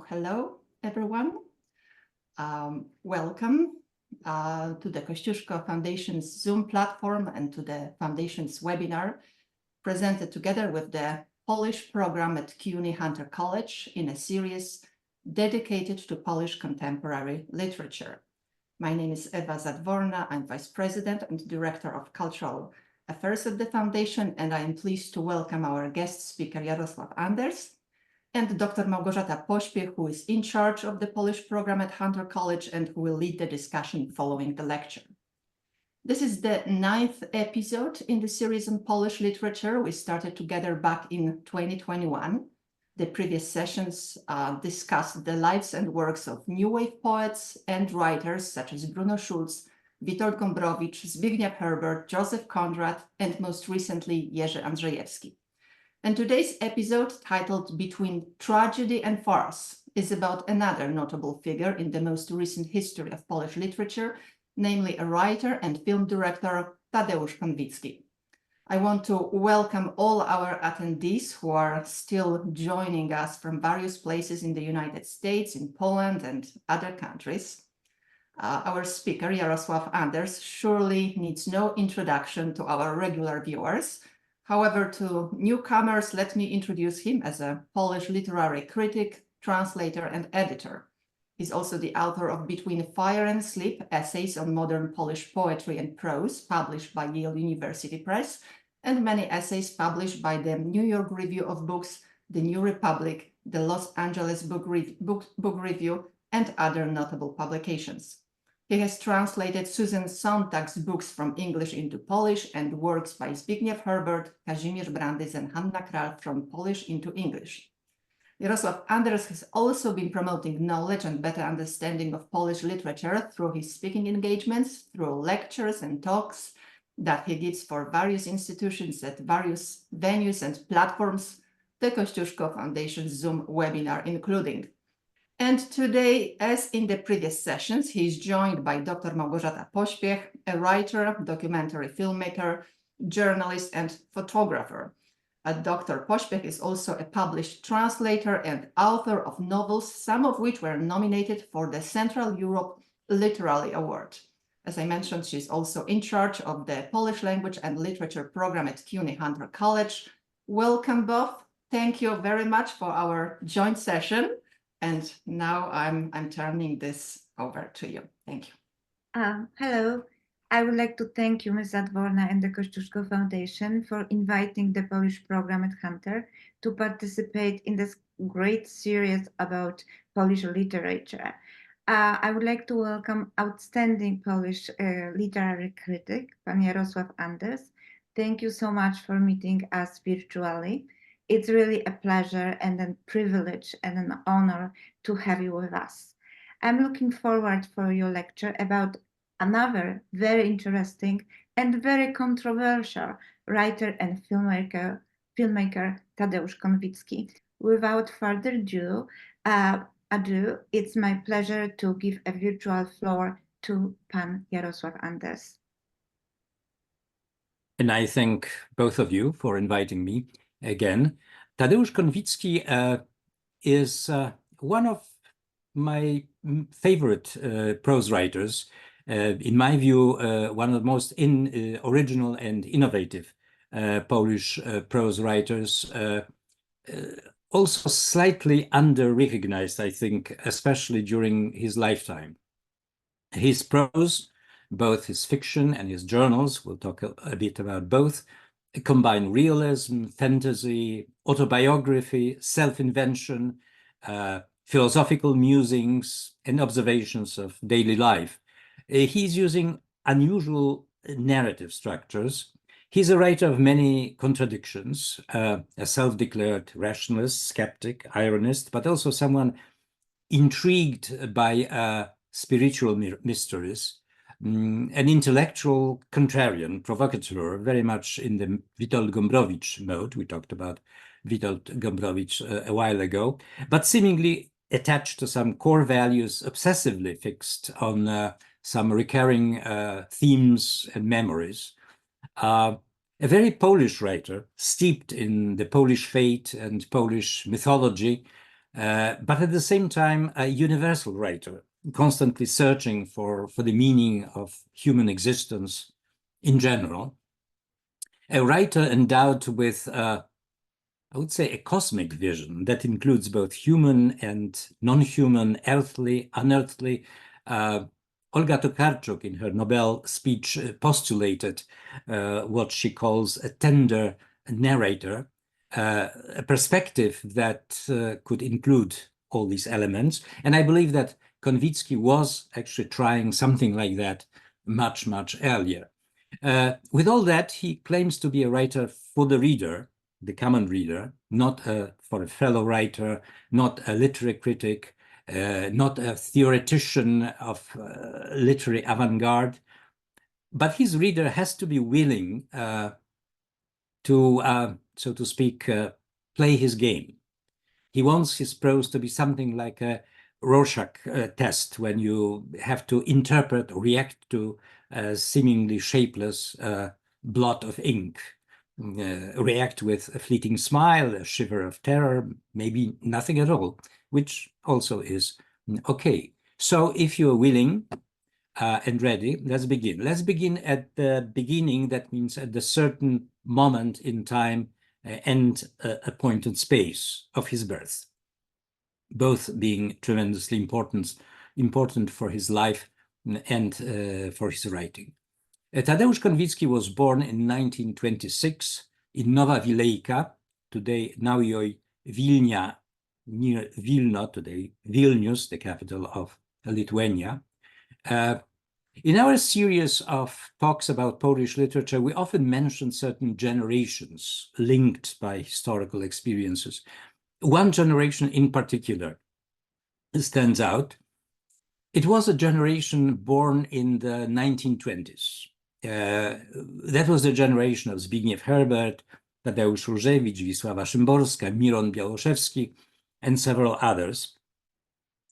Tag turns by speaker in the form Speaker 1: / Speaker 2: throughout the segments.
Speaker 1: Hello, everyone. Welcome to the Kościuszko Foundation's Zoom platform and to the Foundation's webinar presented together with the Polish program at CUNY Hunter College in a series dedicated to Polish contemporary literature. My name is Ewa Zadworna. I'm Vice President and Director of Cultural Affairs at the Foundation, and I am pleased to welcome our guest speaker, Jaroslaw Anders, and Dr. Małgorzata Pośpiech, who is in charge of the Polish program at Hunter College and who will lead the discussion following the lecture. This is the 9th episode in the series on Polish literature. We started together back in 2021. The previous sessions discussed the lives and works of new wave poets and writers such as Bruno Schulz, Witold Gombrowicz, Zbigniew Herbert, Joseph Conrad, and most recently Jerzy Andrzejewski. And today's episode, titled Between Tragedy and Farce, is about another notable figure in the most recent history of Polish literature, namely a writer and film director, Tadeusz Konwicki. I want to welcome all our attendees who are still joining us from various places in the United States, in Poland, and other countries. Our speaker, Jaroslaw Anders, surely needs no introduction to our regular viewers. However, to newcomers, let me introduce him as a Polish literary critic, translator, and editor. He's also the author of Between Fire and Sleep, Essays on Modern Polish Poetry and Prose, published by Yale University Press, and many essays published by the New York Review of Books, the New Republic, the Los Angeles Book Review, and other notable publications. He has translated Susan Sontag's books from English into Polish and works by Zbigniew Herbert, Kazimierz Brandys, and Hanna Krall from Polish into English. Jaroslaw Anders has also been promoting knowledge and better understanding of Polish literature through his speaking engagements, through lectures and talks that he gives for various institutions at various venues and platforms, the Kościuszko Foundation's Zoom webinar including. And today, as in the previous sessions, he is joined by Dr. Małgorzata Pośpiech, a writer, documentary filmmaker, journalist, and photographer. Dr. Pośpiech is also a published translator and author of novels, some of which were nominated for the Central Europe Literary Award. As I mentioned, she's also in charge of the Polish language and literature program at CUNY Hunter College. Welcome both. Thank you very much for our joint session. And now I'm turning this over to you. Thank you.
Speaker 2: Hello. I would like to thank you, Ms. Zadworna and the Kościuszko Foundation for inviting the Polish program at Hunter to participate in this great series about Polish literature. I would like to welcome outstanding Polish literary critic, Pan Jaroslaw Anders. Thank you so much for meeting us virtually. It's really a pleasure and a privilege and an honor to have you with us. I'm looking forward for your lecture about another very interesting and very controversial writer and filmmaker Tadeusz Konwicki. Without further ado, it's my pleasure to give a virtual floor to Pan Jaroslaw Anders.
Speaker 3: And I thank both of you for inviting me again. Tadeusz Konwicki is one of my favorite prose writers. In my view, one of the most original and innovative Polish prose writers. Also slightly under-recognized, I think, especially during his lifetime. His prose, both his fiction and his journals, we'll talk a bit about both, combine realism, fantasy, autobiography, self-invention, philosophical musings, and observations of daily life. He's using unusual narrative structures. He's a writer of many contradictions, a self-declared rationalist, skeptic, ironist, but also someone intrigued by spiritual mysteries, an intellectual contrarian, provocateur, very much in the Witold Gombrowicz mode. We talked about Witold Gombrowicz a while ago, but seemingly attached to some core values, obsessively fixed on some recurring themes and memories. A very Polish writer, steeped in the Polish faith and Polish mythology, but at the same time, a universal writer, constantly searching for the meaning of human existence in general. A writer endowed with, I would say, a cosmic vision that includes both human and non-human, earthly, unearthly. Olga Tokarczuk, in her Nobel speech, postulated what she calls a tender narrator, a perspective that could include all these elements. And I believe that Konwicki was actually trying something like that much, much earlier. With all that, he claims to be a writer for the reader, the common reader, not for a fellow writer, not a literary critic, not a theoretician of literary avant-garde, but his reader has to be willing to, so to speak, play his game. He wants his prose to be something like a Rorschach test, when you have to interpret or react to a seemingly shapeless blot of ink. React with a fleeting smile, a shiver of terror, maybe nothing at all, which also is okay. So if you're willing and ready, let's begin. Let's begin at the beginning. That means at the certain moment in time and a point in space of his birth, both being tremendously important for his life and for his writing. Tadeusz Konwicki was born in 1926 in Nowa Wilejka, today Naujoy Wilnia, near Vilna, today Vilnius, the capital of Lithuania. In our series of talks about Polish literature, we often mention certain generations linked by historical experiences. One generation in particular stands out. It was a generation born in the 1920s. That was the generation of Zbigniew Herbert, Tadeusz Różewicz, Wisława Szymborska, Miron Białoszewski, and several others.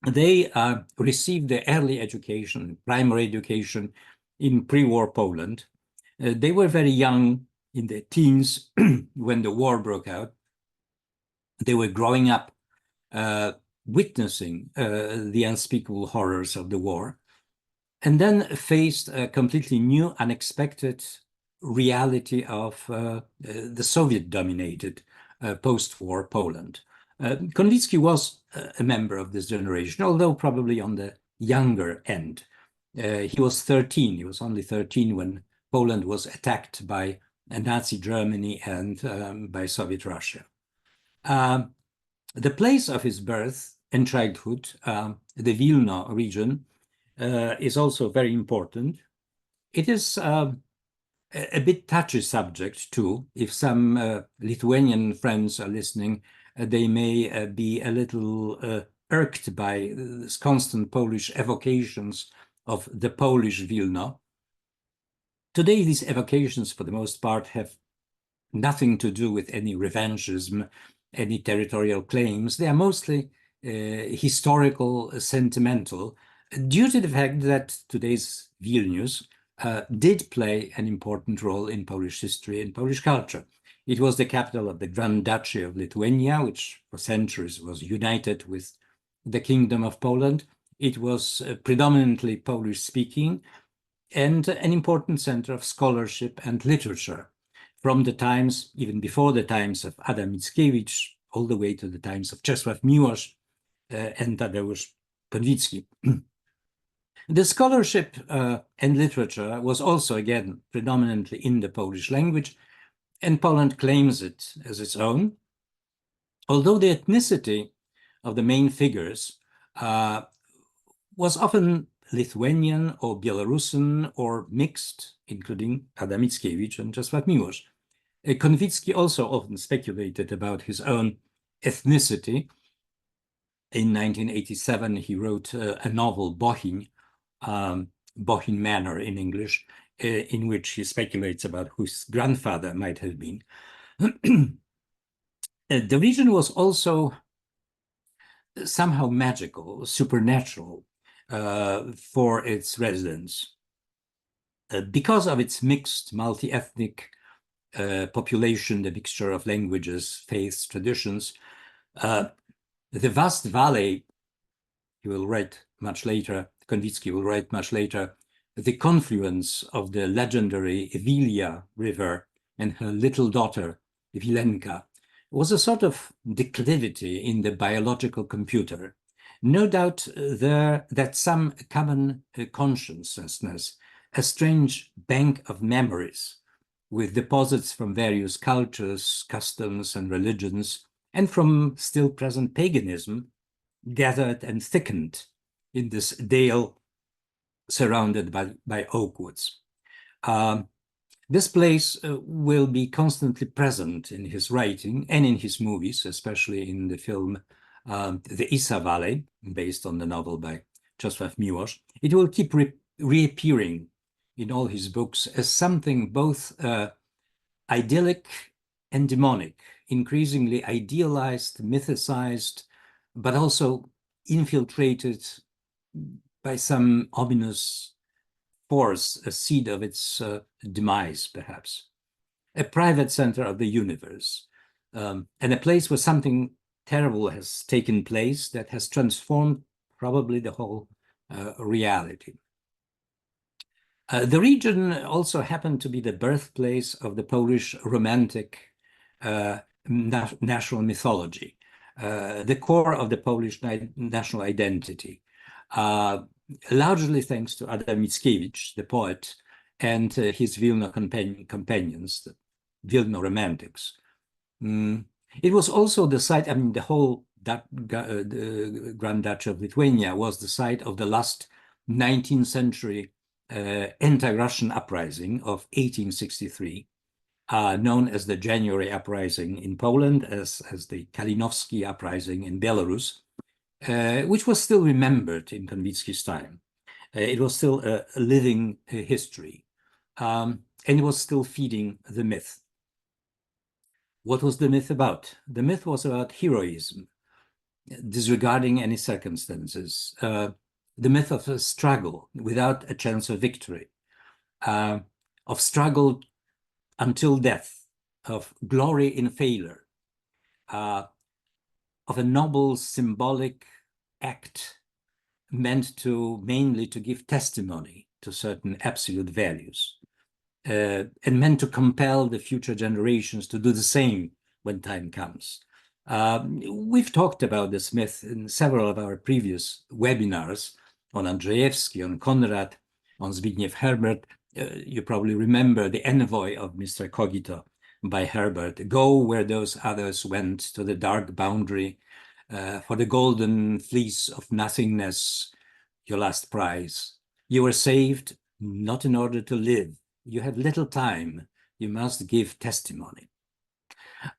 Speaker 3: They received their early education, primary education, in pre-war Poland. They were very young, in their teens, when the war broke out. They were growing up, witnessing the unspeakable horrors of the war, and then faced a completely new, unexpected reality of the Soviet-dominated post-war Poland. Konwicki was a member of this generation, although probably on the younger end. He was 13. He was only 13 when Poland was attacked by Nazi Germany and by Soviet Russia. The place of his birth and childhood, the Vilna region, is also very important. It is a bit touchy subject too. If some Lithuanian friends are listening, they may be a little irked by this constant Polish evocations of the Polish Vilna. Today, these evocations, for the most part, have nothing to do with any revanchism, any territorial claims. They are mostly historical, sentimental, due to the fact that today's Vilnius did play an important role in Polish history and Polish culture. It was the capital of the Grand Duchy of Lithuania, which for centuries was united with the Kingdom of Poland. It was predominantly Polish-speaking and an important center of scholarship and literature, from the times, even before the times of Adam Mickiewicz, all the way to the times of Czesław Miłosz and Tadeusz Konwicki. The scholarship and literature was also, again, predominantly in the Polish language, and Poland claims it as its own, although the ethnicity of the main figures was often Lithuanian or Belarusian or mixed, including Adam Mickiewicz and Czesław Miłosz. Konwicki also often speculated about his own ethnicity. In 1987, he wrote a novel, Bohin, Bohin Manor in English, in which he speculates about whose grandfather might have been. The region was also somehow magical, supernatural for its residents. Because of its mixed, multi-ethnic population, the mixture of languages, faiths, traditions, The vast valley, he will write much later, Konwicki will write much later, the confluence of the legendary Wilia River and her little daughter, Wilenka, was a sort of declivity in the biological computer. No doubt that some common consciousness, a strange bank of memories with deposits from various cultures, customs, and religions, and from still present paganism, gathered and thickened in this dale surrounded by oak woods. This place will be constantly present in his writing and in his movies, especially in the film The Isa Valley, based on the novel by Czesław Miłosz. It will keep reappearing in all his books as something both idyllic and demonic, increasingly idealized, mythicized, but also infiltrated by some ominous force, a seed of its demise, perhaps. A private center of the universe, and a place where something terrible has taken place that has transformed probably the whole reality. The region also happened to be the birthplace of the Polish Romantic national mythology, the core of the Polish national identity, largely thanks to Adam Mickiewicz, the poet, and his Vilno companions, the Vilno Romantics. It was also the site, I mean, the whole the Grand Duchy of Lithuania was the site of the last 19th century anti-Russian uprising of 1863, known as the January Uprising in Poland, as the Kalinowski Uprising in Belarus, which was still remembered in Konwicki's time. It was still a living history, and it was still feeding the myth. What was the myth about? The myth was about heroism, disregarding any circumstances, the myth of a struggle without a chance of victory, of struggle until death, of glory in failure, of a noble symbolic act meant mainly to give testimony to certain absolute values, and meant to compel the future generations to do the same when time comes. We've talked about this myth in several of our previous webinars on Andrzejewski, on Konrad, on Zbigniew Herbert. You probably remember The Envoy of Mr. Cogito by Herbert. Go where those others went, to the dark boundary, for the golden fleece of nothingness, your last prize. You were saved not in order to live. You have little time. You must give testimony.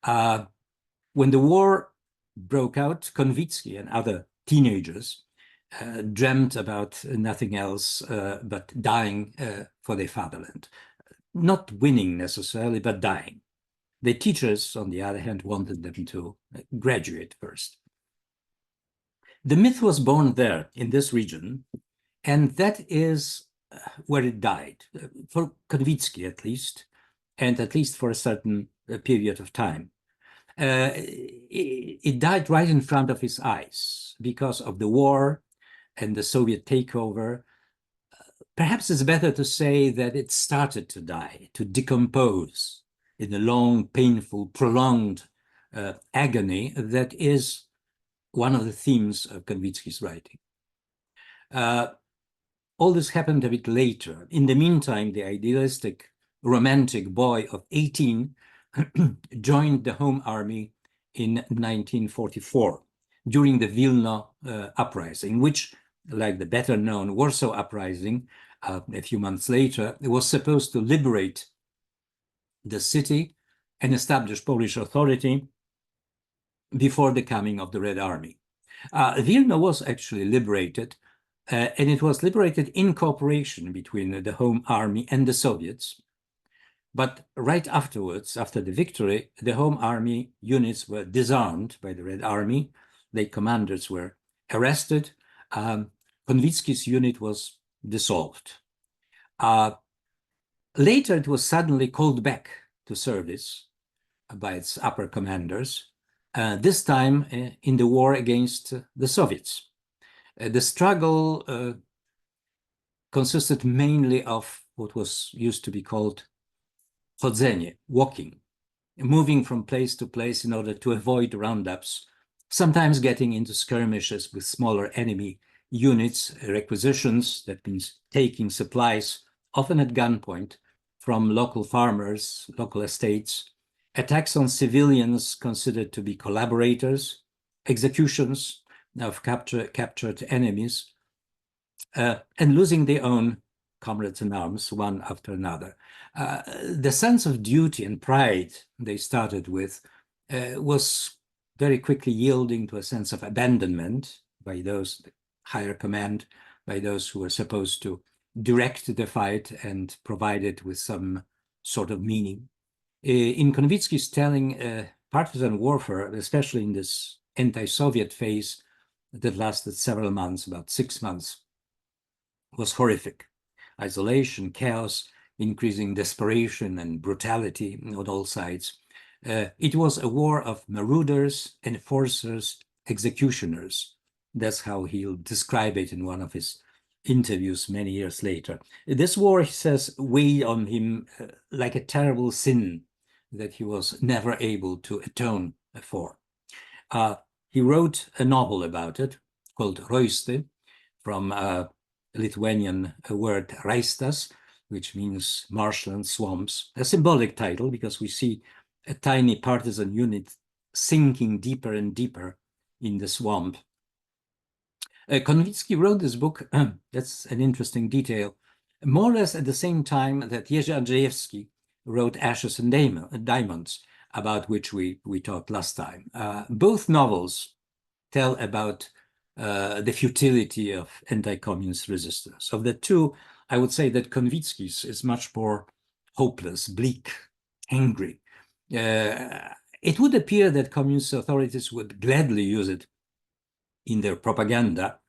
Speaker 3: When the war broke out, Konwicki and other teenagers dreamt about nothing else but dying for their fatherland. Not winning necessarily, but dying. The teachers, on the other hand, wanted them to graduate first. The myth was born there, in this region, and that is where it died, for Konwicki at least, and at least for a certain period of time. It died right in front of his eyes because of the war and the Soviet takeover. Perhaps it's better to say that it started to die, to decompose in a long, painful, prolonged agony that is one of the themes of Konwicki's writing. All this happened a bit later. In the meantime, the idealistic, romantic boy of 18 joined the Home Army in 1944 during the Vilno uprising, which, like the better known Warsaw uprising a few months later, was supposed to liberate the city and establish Polish authority before the coming of the Red Army. Vilno was actually liberated, and it was liberated in cooperation between the Home Army and the Soviets. But right afterwards, after the victory, the Home Army units were disarmed by the Red Army. Their commanders were arrested. Konwicki's unit was dissolved. Later, it was suddenly called back to service by its upper commanders. this time in the war against the Soviets. The struggle consisted mainly of what was used to be called chodzenie, walking, moving from place to place in order to avoid roundups, sometimes getting into skirmishes with smaller enemy units, requisitions, that means taking supplies, often at gunpoint, from local farmers, local estates, attacks on civilians considered to be collaborators, executions of captured enemies, and losing their own comrades in arms, one after another. The sense of duty and pride they started with was very quickly yielding to a sense of abandonment by those higher command, by those who were supposed to direct the fight and provide it with some sort of meaning. In Konwicki's telling, partisan warfare, especially in this anti-Soviet phase that lasted several months, about 6 months, was horrific. Isolation, chaos, increasing desperation and brutality on all sides. It was a war of marauders, enforcers, executioners. That's how he'll describe it in one of his interviews many years later. This war, he says, weighed on him like a terrible sin that he was never able to atone for. He wrote a novel about it called Roisty, from Lithuanian word raistas, which means marshland, swamps, a symbolic title because we see a tiny partisan unit sinking deeper and deeper in the swamp. Konwicki wrote this book, that's an interesting detail, more or less at the same time that Jerzy Andrzejewski wrote Ashes and Diamonds, about which we talked last time. Both novels tell about the futility of anti-communist resistance. Of the two, I would say that Konwicki's is much more hopeless, bleak, angry. It would appear that communist authorities would gladly use it in their propaganda,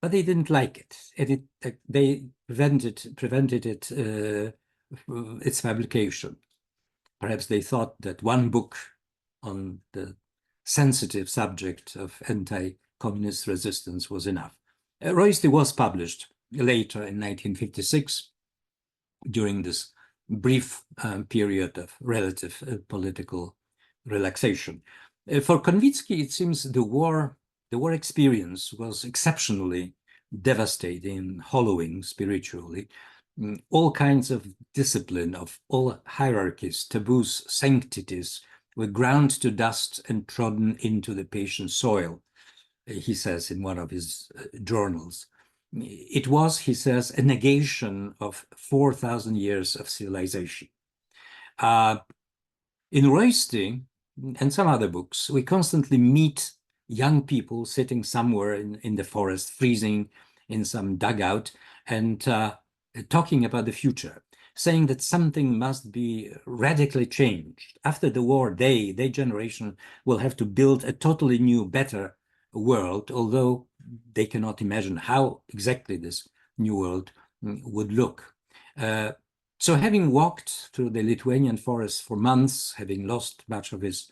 Speaker 3: but they didn't like it, and they prevented its publication. Perhaps they thought that one book on the sensitive subject of anti-communist resistance was enough. Roisty was published later in 1956 during this brief period of relative political relaxation. For Konwicki, it seems the war experience was exceptionally devastating, hollowing spiritually. All kinds of discipline, of all hierarchies, taboos, sanctities were ground to dust and trodden into the patient soil, he says in one of his journals. It was, he says, a negation of 4,000 years of civilization. In Roisty and some other books, we constantly meet young people sitting somewhere in the forest, freezing in some dugout, and talking about the future, saying that something must be radically changed. After the war, their generation will have to build a totally new, better world, although they cannot imagine how exactly this new world would look. So having walked through the Lithuanian forest for months, having lost much of his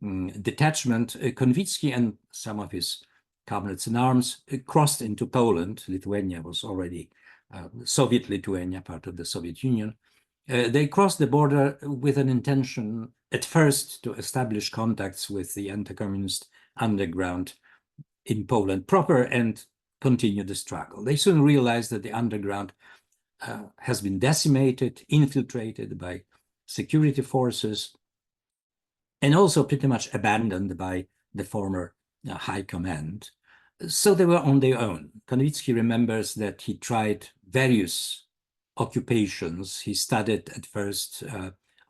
Speaker 3: detachment, Konwicki and some of his comrades in arms crossed into Poland. Lithuania was already Soviet Lithuania, part of the Soviet Union. They crossed the border with an intention at first to establish contacts with the anti-communist underground in Poland proper and continue the struggle. They soon realized that the underground has been decimated, infiltrated by security forces, and also pretty much abandoned by the former high command. So they were on their own. Konwicki remembers that he tried various occupations. He studied at first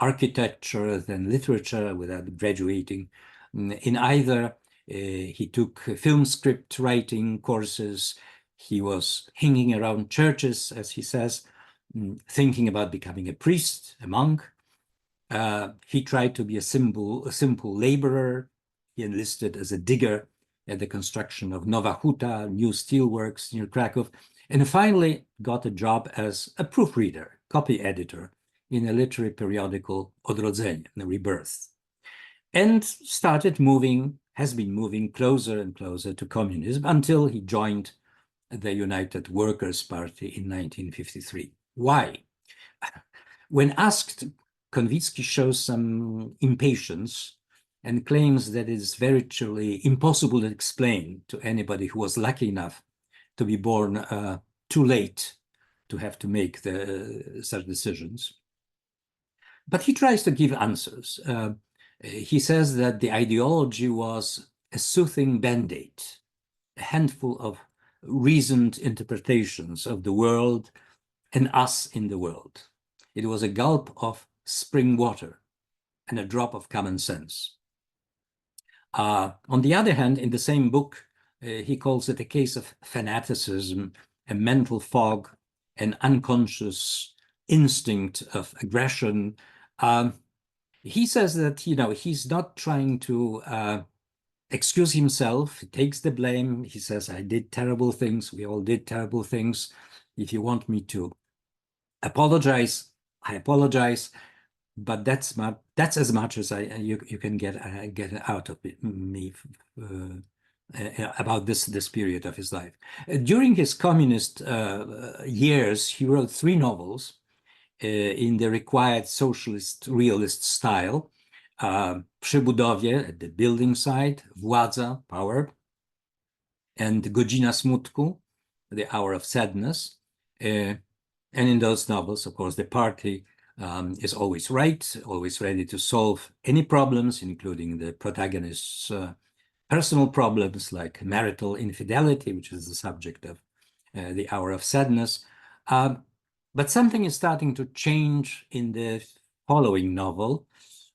Speaker 3: architecture, then literature without graduating in either. He took film script writing courses. He was hanging around churches, as he says, thinking about becoming a priest, a monk. He tried to be a simple laborer. He enlisted as a digger at the construction of Nowa Huta, new steelworks near Krakow, and finally got a job as a proofreader, copy editor in a literary periodical Odrodzenie, the Rebirth. and has been moving closer and closer to communism until he joined the United Workers' Party in 1953. Why? When asked, Konwicki shows some impatience and claims that it is virtually impossible to explain to anybody who was lucky enough to be born too late to have to make such decisions. But he tries to give answers. He says that the ideology was a soothing band-aid, a handful of reasoned interpretations of the world and us in the world. It was a gulp of spring water and a drop of common sense. On the other hand, in the same book, he calls it a case of fanaticism, a mental fog, an unconscious instinct of aggression. He says that, he's not trying to excuse himself. He takes the blame. He says, I did terrible things. We all did terrible things. If you want me to apologize, I apologize. But that's as much as you can get out of me about this period of his life. During his communist years, he wrote 3 novels in the required socialist realist style: Przy budowie, at the building site, Władza, power, and Godzina smutku, the hour of sadness. And in those novels, of course, the party is always right, always ready to solve any problems, including the protagonist's personal problems like marital infidelity, which is the subject of the hour of sadness. But something is starting to change in the following novel,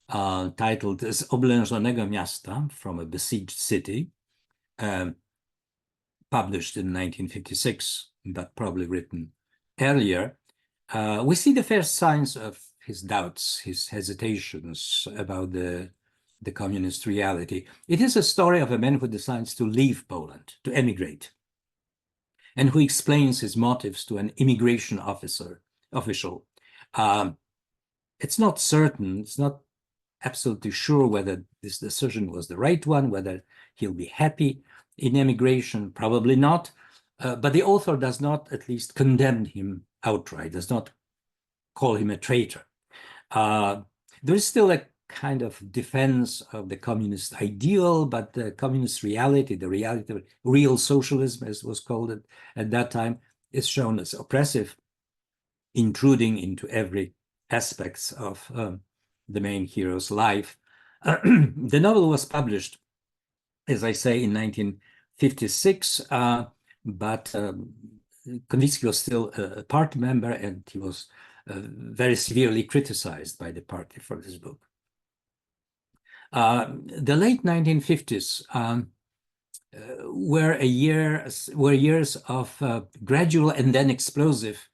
Speaker 3: titled Z oblężonego miasta, from a besieged city, published in 1956, but probably written earlier. We see the first signs of his doubts, his hesitations about the communist reality. It is a story of a man who decides to leave Poland, to emigrate, and who explains his motives to an immigration official. It's not certain, it's not absolutely sure whether this decision was the right one, whether he'll be happy in emigration, probably not. But the author does not at least condemn him outright, does not call him a traitor. There is still a kind of defense of the communist ideal, but the communist reality, the reality of real socialism, as was called at that time, is shown as oppressive, intruding into every aspect of the main hero's life. The novel was published, as I say, in 1956, but Konwicki was still a party member, and he was very severely criticized by the party for this book. The late 1950s were years of gradual and then explosive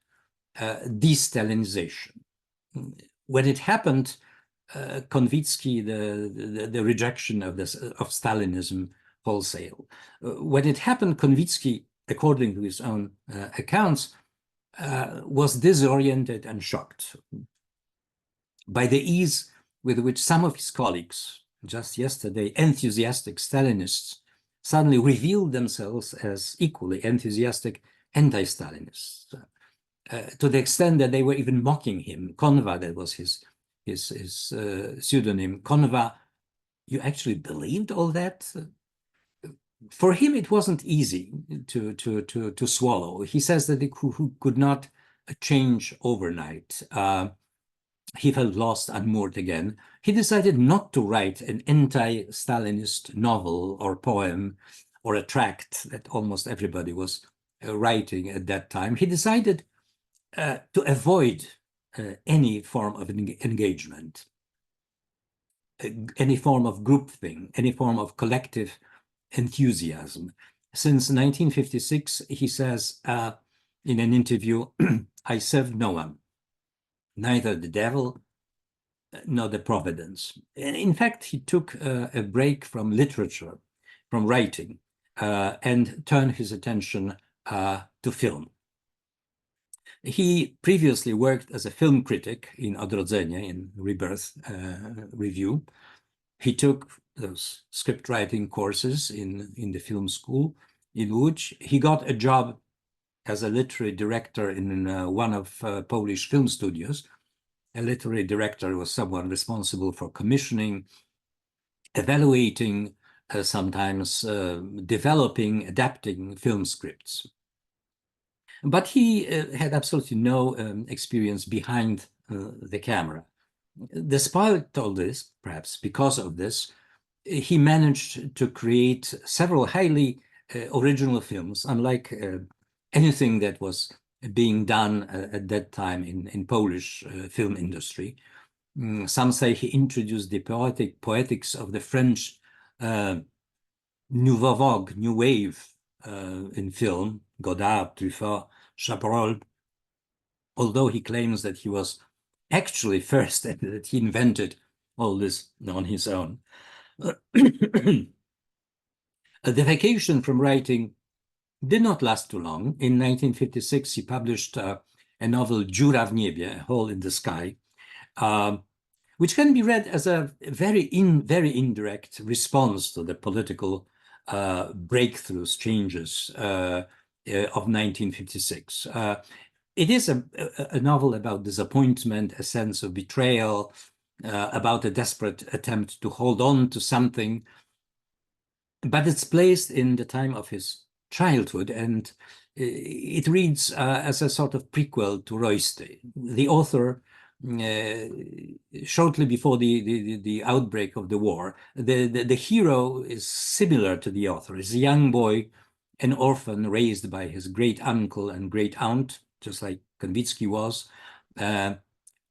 Speaker 3: de-Stalinization. When it happened, Konwicki, the rejection of Stalinism wholesale. When it happened, Konwicki, according to his own accounts, was disoriented and shocked by the ease with which some of his colleagues, just yesterday enthusiastic Stalinists, suddenly revealed themselves as equally enthusiastic anti-Stalinists, to the extent that they were even mocking him. Konva, that was his pseudonym. Konva, you actually believed all that? For him, it wasn't easy to swallow. He says that he could not change overnight. He felt lost, unmoored again. He decided not to write an anti-Stalinist novel or poem or a tract that almost everybody was writing at that time. He decided to avoid any form of engagement, any form of groupthink, any form of collective enthusiasm. Since 1956, he says in an interview, I served no one, neither the devil nor the providence. In fact, he took a break from literature, from writing, and turned his attention to film. He previously worked as a film critic in Odrodzenie, in Rebirth Review. He took those script writing courses in the film school, in which he got a job as a literary director in one of Polish film studios. A literary director was someone responsible for commissioning, evaluating, sometimes developing, adapting film scripts. But he had absolutely no experience behind the camera. Despite all this, perhaps because of this, he managed to create several highly original films, unlike anything that was being done at that time in Polish film industry. Some say he introduced the poetics of the French Nouveau Vogue, New Wave in film, Godard, Truffaut, Chabrol, although he claims that he was actually first and that he invented all this on his own. The vacation from writing did not last too long. In 1956, he published a novel, Dziura w niebie, A Hole in the Sky, which can be read as a very indirect response to the political breakthroughs, changes of 1956. It is a novel about disappointment, a sense of betrayal, about a desperate attempt to hold on to something, but it's placed in the time of his childhood, and it reads as a sort of prequel to Royster. The author, shortly before the outbreak of the war, the hero is similar to the author. He's a young boy, an orphan raised by his great uncle and great aunt, just like Konwicki was.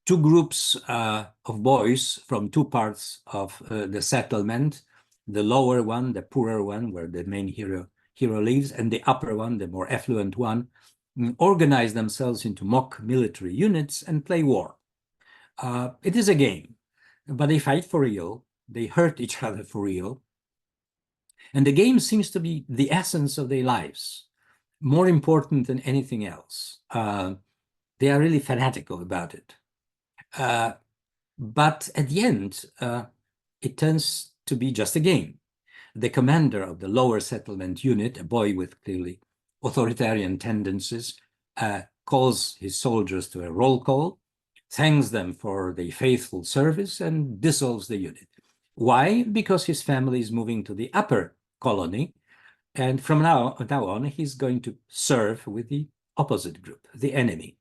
Speaker 3: Two groups of boys from two parts of the settlement, the lower one, the poorer one, where the main hero lives, and the upper one, the more affluent one, organize themselves into mock military units and play war. It is a game, but they fight for real, they hurt each other for real, and the game seems to be the essence of their lives, more important than anything else. They are really fanatical about it. But at the end, it turns to be just a game. The commander of the lower settlement unit, a boy with clearly authoritarian tendencies, calls his soldiers to a roll call, thanks them for their faithful service, and dissolves the unit. Why? Because his family is moving to the upper colony, and from now on, he's going to serve with the opposite group, the enemy.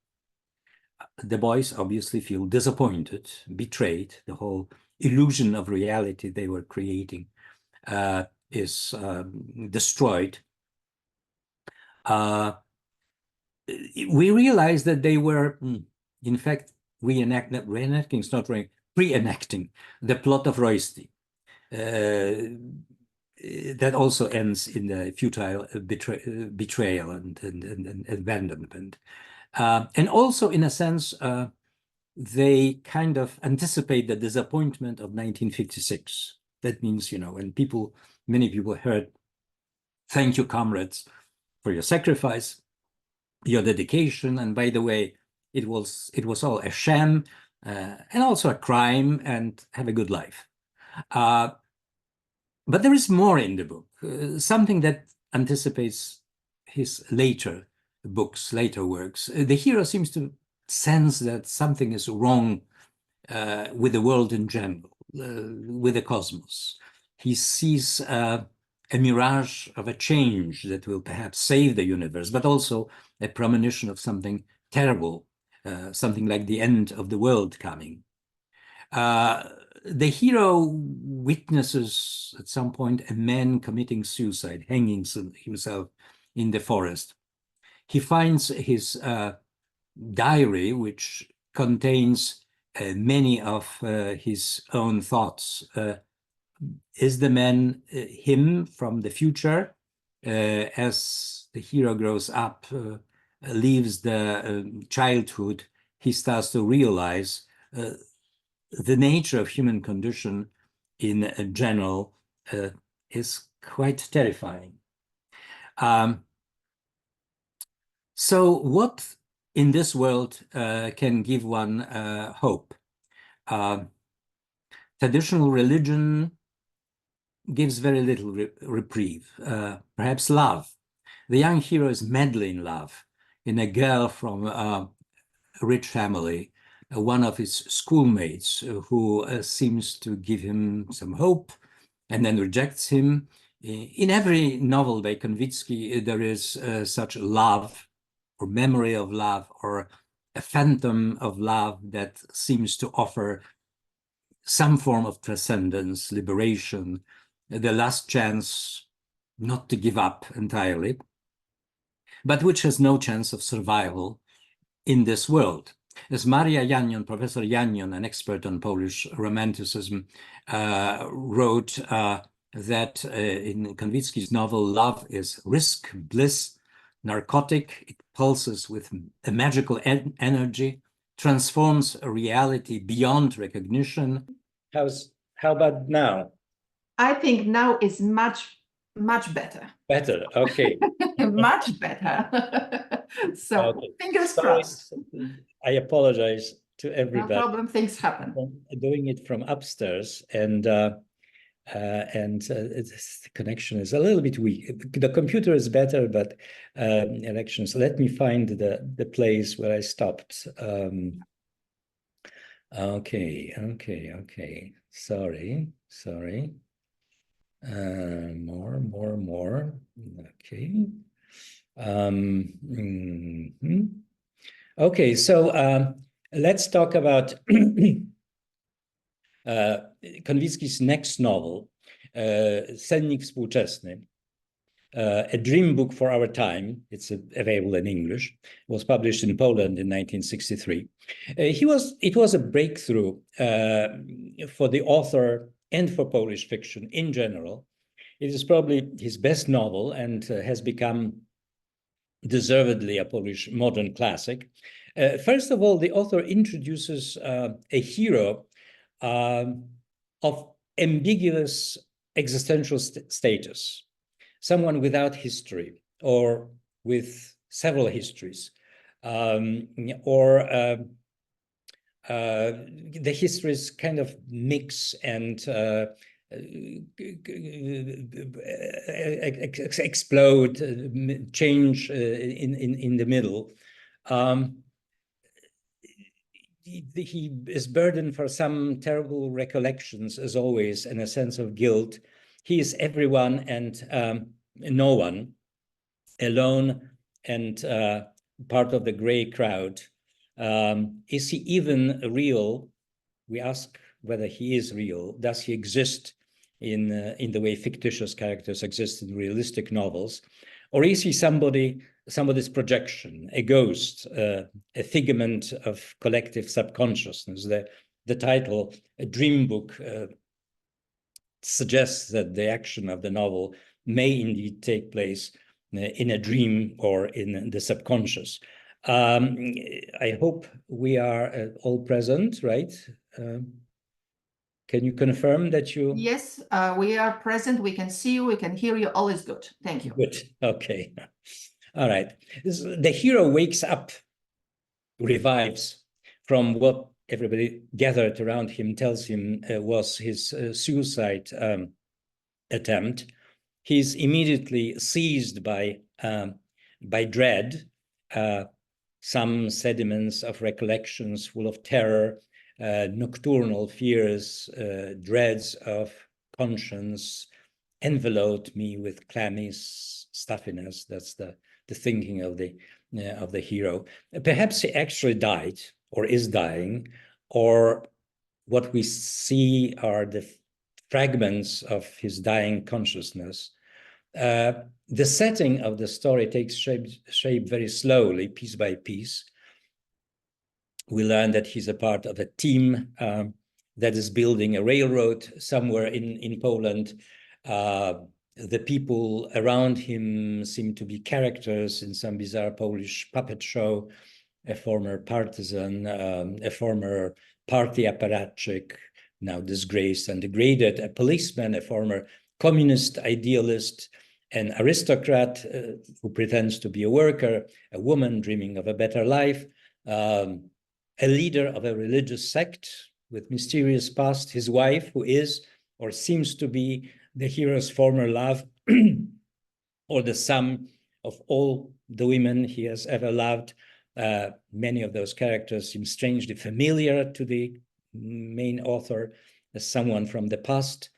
Speaker 3: The boys obviously feel disappointed, betrayed. The whole illusion of reality they were creating is destroyed. We realize that they were, in fact, reenacting is not right, pre-enacting the plot of Royster. That also ends in the futile betrayal and abandonment. And also, in a sense, they kind of anticipate the disappointment of 1956. That means, when many people heard, "Thank you, comrades, for your sacrifice, your dedication, and by the way, it was all a sham and also a crime, and have a good life." But there is more in the book, something that anticipates his later books, later works. The hero seems to sense that something is wrong with the world in general, with the cosmos. He sees a mirage of a change that will perhaps save the universe, but also a premonition of something terrible, something like the end of the world coming. The hero witnesses at some point a man committing suicide, hanging himself in the forest. He finds his diary, which contains many of his own thoughts. Is the man him from the future? As the hero grows up, leaves the childhood, he starts to realize the nature of human condition in general is quite terrifying. So what in this world can give one hope? Traditional religion gives very little reprieve. Perhaps love. The young hero is madly in love in a girl from a rich family, one of his schoolmates who seems to give him some hope and then rejects him. In every novel by Konwicki, there is such love or memory of love or a phantom of love that seems to offer some form of transcendence, liberation, the last chance not to give up entirely, but which has no chance of survival in this world. As Maria Janjon, Professor Janjon, an expert on Polish Romanticism, wrote that in Konwicki's novel, love is risk, bliss, narcotic. It pulses with a magical energy, transforms a reality beyond recognition. How about now?
Speaker 1: I think now is much better.
Speaker 3: Better, okay.
Speaker 1: Much better. So
Speaker 3: okay.
Speaker 1: fingers
Speaker 3: Sorry,
Speaker 1: crossed.
Speaker 3: I apologize to everybody.
Speaker 1: No problem, things happen.
Speaker 3: I'm doing it from upstairs, and the connection is a little bit weak. The computer is better, but elections. Let me find the place where I stopped. Okay. Sorry. More. Okay. Okay, so let's talk about Konwicki's next novel, Sennik Współczesny, a dream book for our time. It's available in English. It was published in Poland in 1963. It was a breakthrough for the author and for Polish fiction in general. It is probably his best novel and has become deservedly a Polish modern classic. First of all, the author introduces a hero of ambiguous existential status, someone without history or with several histories, or the histories kind of mix and explode, change in the middle. He is burdened for some terrible recollections, as always, and a sense of guilt. He is everyone and no one, alone and part of the gray crowd. Is he even real? We ask whether he is real. Does he exist in the way fictitious characters exist in realistic novels? Or is he somebody's projection, a ghost, a figment of collective subconsciousness? The title, a dream book, suggests that the action of the novel may indeed take place in a dream or in the subconscious. I hope we are all present, right? Can you confirm that you...
Speaker 1: Yes, we are present. We can see you. We can hear you. All is good. Thank you.
Speaker 3: Good. Okay. All right. The hero wakes up, revives from what everybody gathered around him tells him was his suicide attempt. He's immediately seized by dread, some sediments of recollections full of terror, nocturnal fears, dreads of conscience enveloped me with clammy stuffiness. That's the thinking of the hero. Perhaps he actually died or is dying, or what we see are the fragments of his dying consciousness. The setting of the story takes shape very slowly, piece by piece. We learn that he's a part of a team that is building a railroad somewhere in Poland. The people around him seem to be characters in some bizarre Polish puppet show, a former partisan, a former party apparatchik, now disgraced and degraded, a policeman, a former communist idealist, an aristocrat who pretends to be a worker, a woman dreaming of a better life, a leader of a religious sect with mysterious past, his wife, who is or seems to be the hero's former love or the sum of all the women he has ever loved. Many of those characters seem strangely familiar to the main author as someone from the past.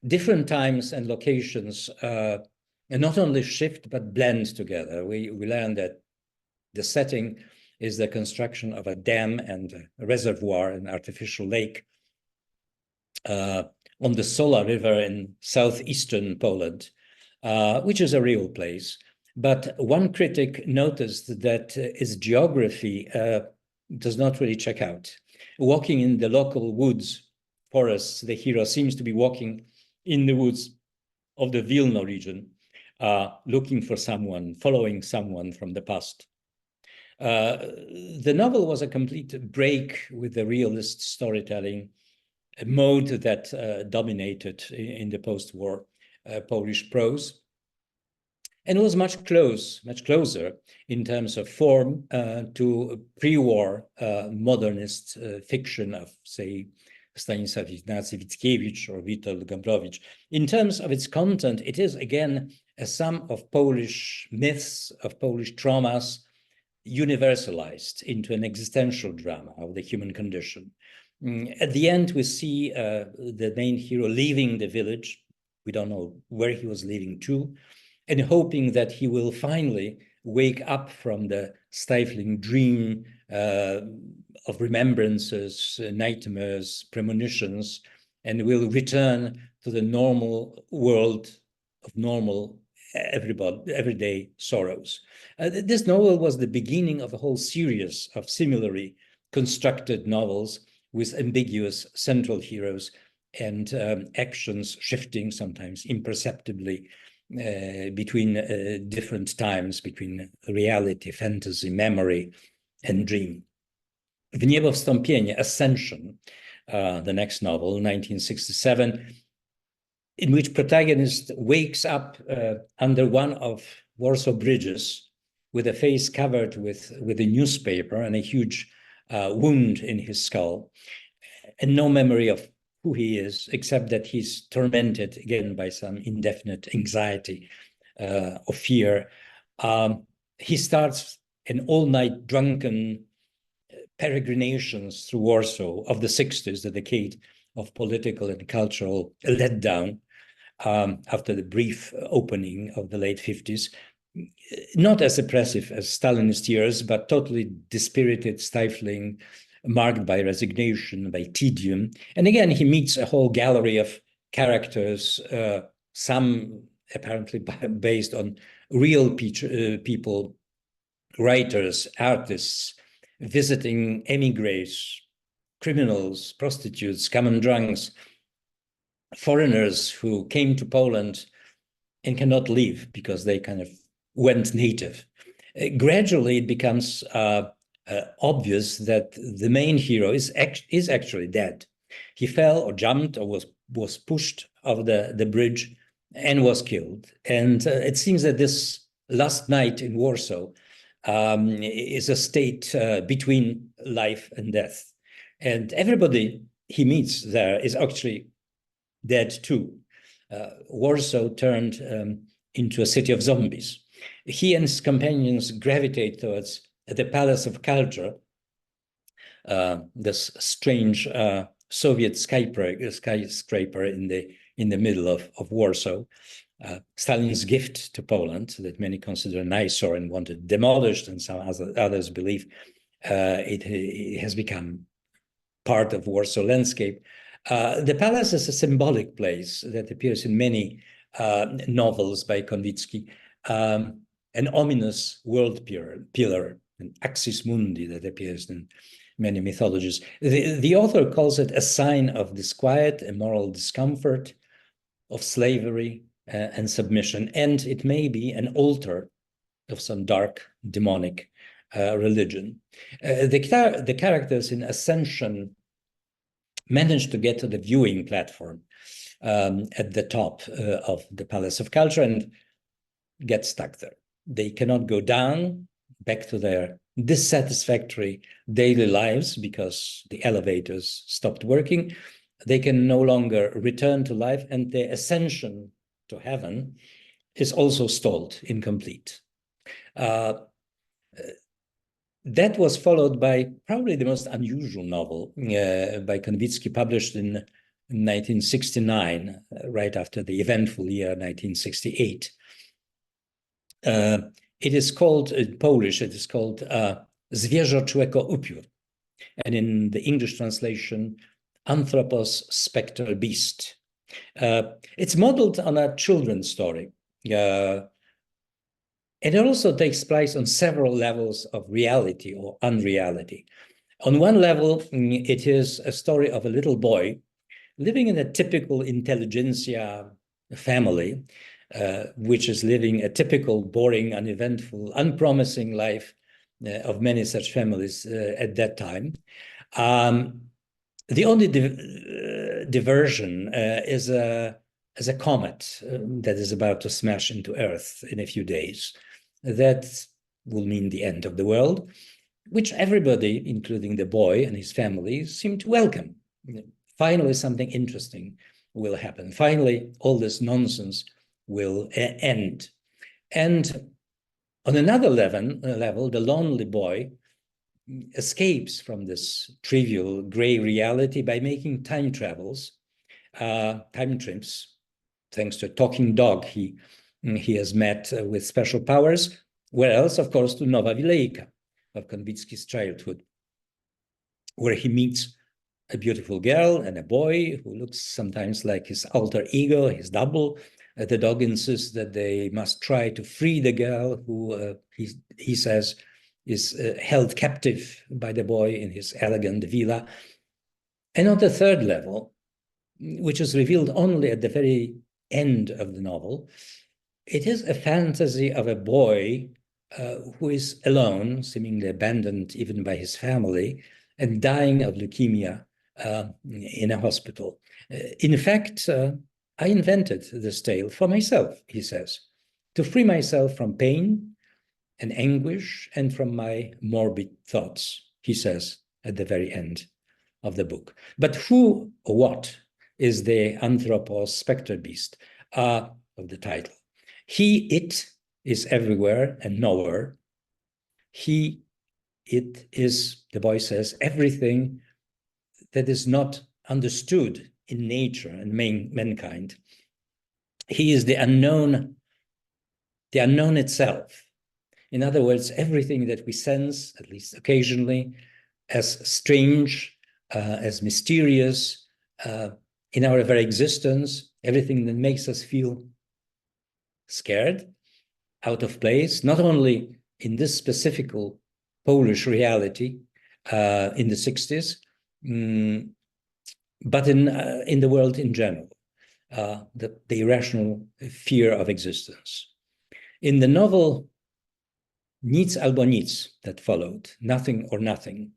Speaker 3: Different times and locations and not only shift but blend together. We learn that the setting is the construction of a dam and a reservoir, an artificial lake on the Sola River in southeastern Poland, which is a real place. But one critic noticed that its geography does not really check out. Walking in the local woods, forests, the hero seems to be walking in the woods of the Vilno region, looking for someone, following someone from the past. The novel was a complete break with the realist storytelling mode that dominated in the post-war Polish prose, and was much closer in terms of form to pre-war modernist fiction of, say, Stanisław Ignacy Wickiewicz or Witold Gombrowicz. In terms of its content, it is again a sum of Polish myths, of Polish traumas, universalized into an existential drama of the human condition. At the end, we see the main hero leaving the village. We don't know where he was leaving to, and hoping that he will finally wake up from the stifling dream of remembrances, nightmares, premonitions, and will return to the normal world of normal everyday sorrows. This novel was the beginning of a whole series of similarly constructed novels with ambiguous central heroes and actions shifting sometimes imperceptibly between different times, between reality, fantasy, memory, and dream. W niebo wstąpienie, Ascension, the next novel, 1967, in which protagonist wakes up under one of Warsaw bridges with a face covered with a newspaper and a huge wound in his skull, and no memory of who he is, except that he's tormented again by some indefinite anxiety or fear. He starts an all-night drunken peregrinations through Warsaw of the 60s, the decade of political and cultural letdown after the brief opening of the late 50s. Not as oppressive as Stalinist years, but totally dispirited, stifling, marked by resignation, by tedium. And again, he meets a whole gallery of characters, some apparently based on real people, writers, artists, visiting emigres, criminals, prostitutes, common drunks, foreigners who came to Poland and cannot leave because they kind of went native. Gradually, it becomes obvious that the main hero is actually dead. He fell or jumped or was pushed off the bridge and was killed. And it seems that this last night in Warsaw is a state between life and death. And everybody he meets there is actually dead too. Warsaw turned into a city of zombies. He and his companions gravitate towards the Palace of Culture, this strange Soviet skyscraper in the middle of Warsaw. Stalin's gift to Poland that many consider an eyesore and wanted demolished, and some others believe it has become part of Warsaw landscape. The palace is a symbolic place that appears in many novels by Konwicki, an ominous world pillar, an axis mundi that appears in many mythologies. The author calls it a sign of disquiet, a moral discomfort, of slavery and submission, and it may be an altar of some dark demonic religion. The characters in Ascension managed to get to the viewing platform at the top of the Palace of Culture and get stuck there. They cannot go down back to their dissatisfactory daily lives because the elevators stopped working. they can no longer return to life, and their ascension to heaven is also stalled, incomplete. That was followed by probably the most unusual novel by Konwicki, published in 1969, right after the eventful year 1968. It is called, in Polish, it is called Zwierzę człeko upiór, and in the English translation, Anthropos Spectral Beast. It's modeled on a children's story. And it also takes place on several levels of reality or unreality. On one level, it is a story of a little boy living in a typical intelligentsia family, which is living a typical, boring, uneventful, unpromising life of many such families at that time. The only diversion is a comet that is about to smash into Earth in a few days. That will mean the end of the world, which everybody, including the boy and his family, seem to welcome. Finally, something interesting will happen. Finally, all this nonsense will end. And on another level, the lonely boy escapes from this trivial gray reality by making time travels, time trips, thanks to a talking dog he has met with special powers. Where else? Of course, to Nowa Wilejka of Konwicki's childhood, where he meets a beautiful girl and a boy who looks sometimes like his alter ego, his double. The dog insists that they must try to free the girl who he says is held captive by the boy in his elegant villa. And on the third level, which is revealed only at the very end of the novel, it is a fantasy of a boy who is alone, seemingly abandoned even by his family, and dying of leukemia in a hospital. In fact, I invented this tale for myself, he says, to free myself from pain and anguish and from my morbid thoughts, he says at the very end of the book. But who or what is the Anthropos Spectre Beast of the title? He, it is everywhere and nowhere. He, it is, the boy says, everything that is not understood in nature and mankind. He is the unknown itself. In other words, everything that we sense, at least occasionally, as strange, as mysterious, in our very existence, everything that makes us feel scared, out of place, not only in this specific Polish reality in the 60s, but in the world in general, the irrational fear of existence. In the novel Nic albo nic that followed, Nothing or Nothing,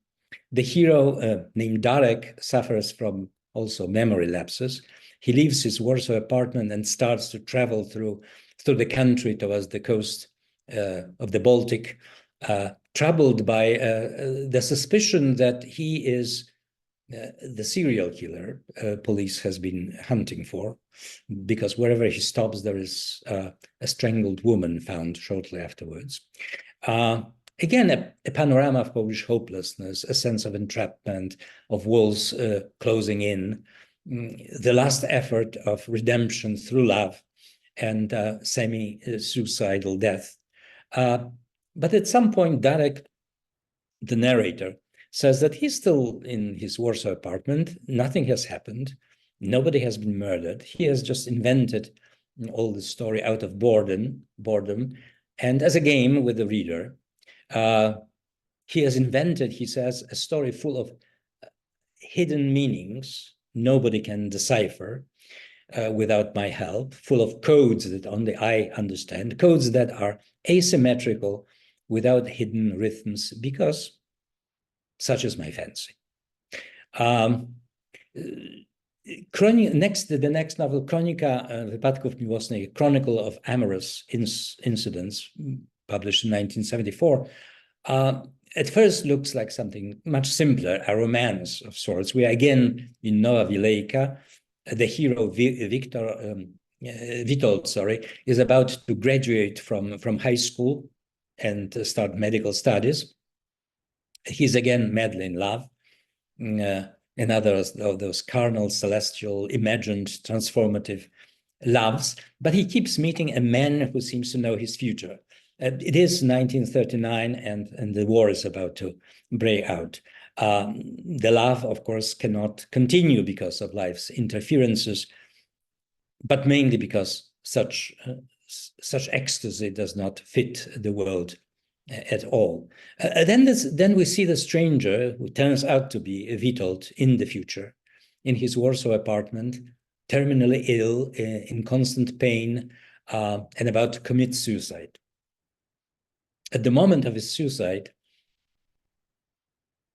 Speaker 3: the hero named Darek suffers from also memory lapses. He leaves his Warsaw apartment and starts to travel through the country towards the coast of the Baltic, troubled by the suspicion that he is the serial killer police has been hunting for, because wherever he stops, there is a strangled woman found shortly afterwards. Again, a panorama of Polish hopelessness, a sense of entrapment, of walls closing in, the last effort of redemption through love, and semi-suicidal death. But at some point, Darek, the narrator, says that he's still in his Warsaw apartment. Nothing has happened. Nobody has been murdered. He has just invented all the story out of boredom, and as a game with the reader. He has invented, he says, a story full of hidden meanings nobody can decipher without my help, full of codes that only I understand, codes that are asymmetrical without hidden rhythms, because such is my fancy. The next novel, Kronika Wypadków Miłosnych, Chronicle of Amorous Incidents, published in 1974, at first looks like something much simpler, a romance of sorts. We are again in Nowa Wielejka. The hero Witold, is about to graduate from high school and start medical studies. He's again madly in love. Another of those carnal, celestial, imagined, transformative loves, but he keeps meeting a man who seems to know his future. It is 1939, and the war is about to break out. The love, of course, cannot continue because of life's interferences, but mainly because such ecstasy does not fit the world at all. Then we see the stranger, who turns out to be Witold in the future, in his Warsaw apartment, terminally ill, in constant pain, and about to commit suicide. At the moment of his suicide,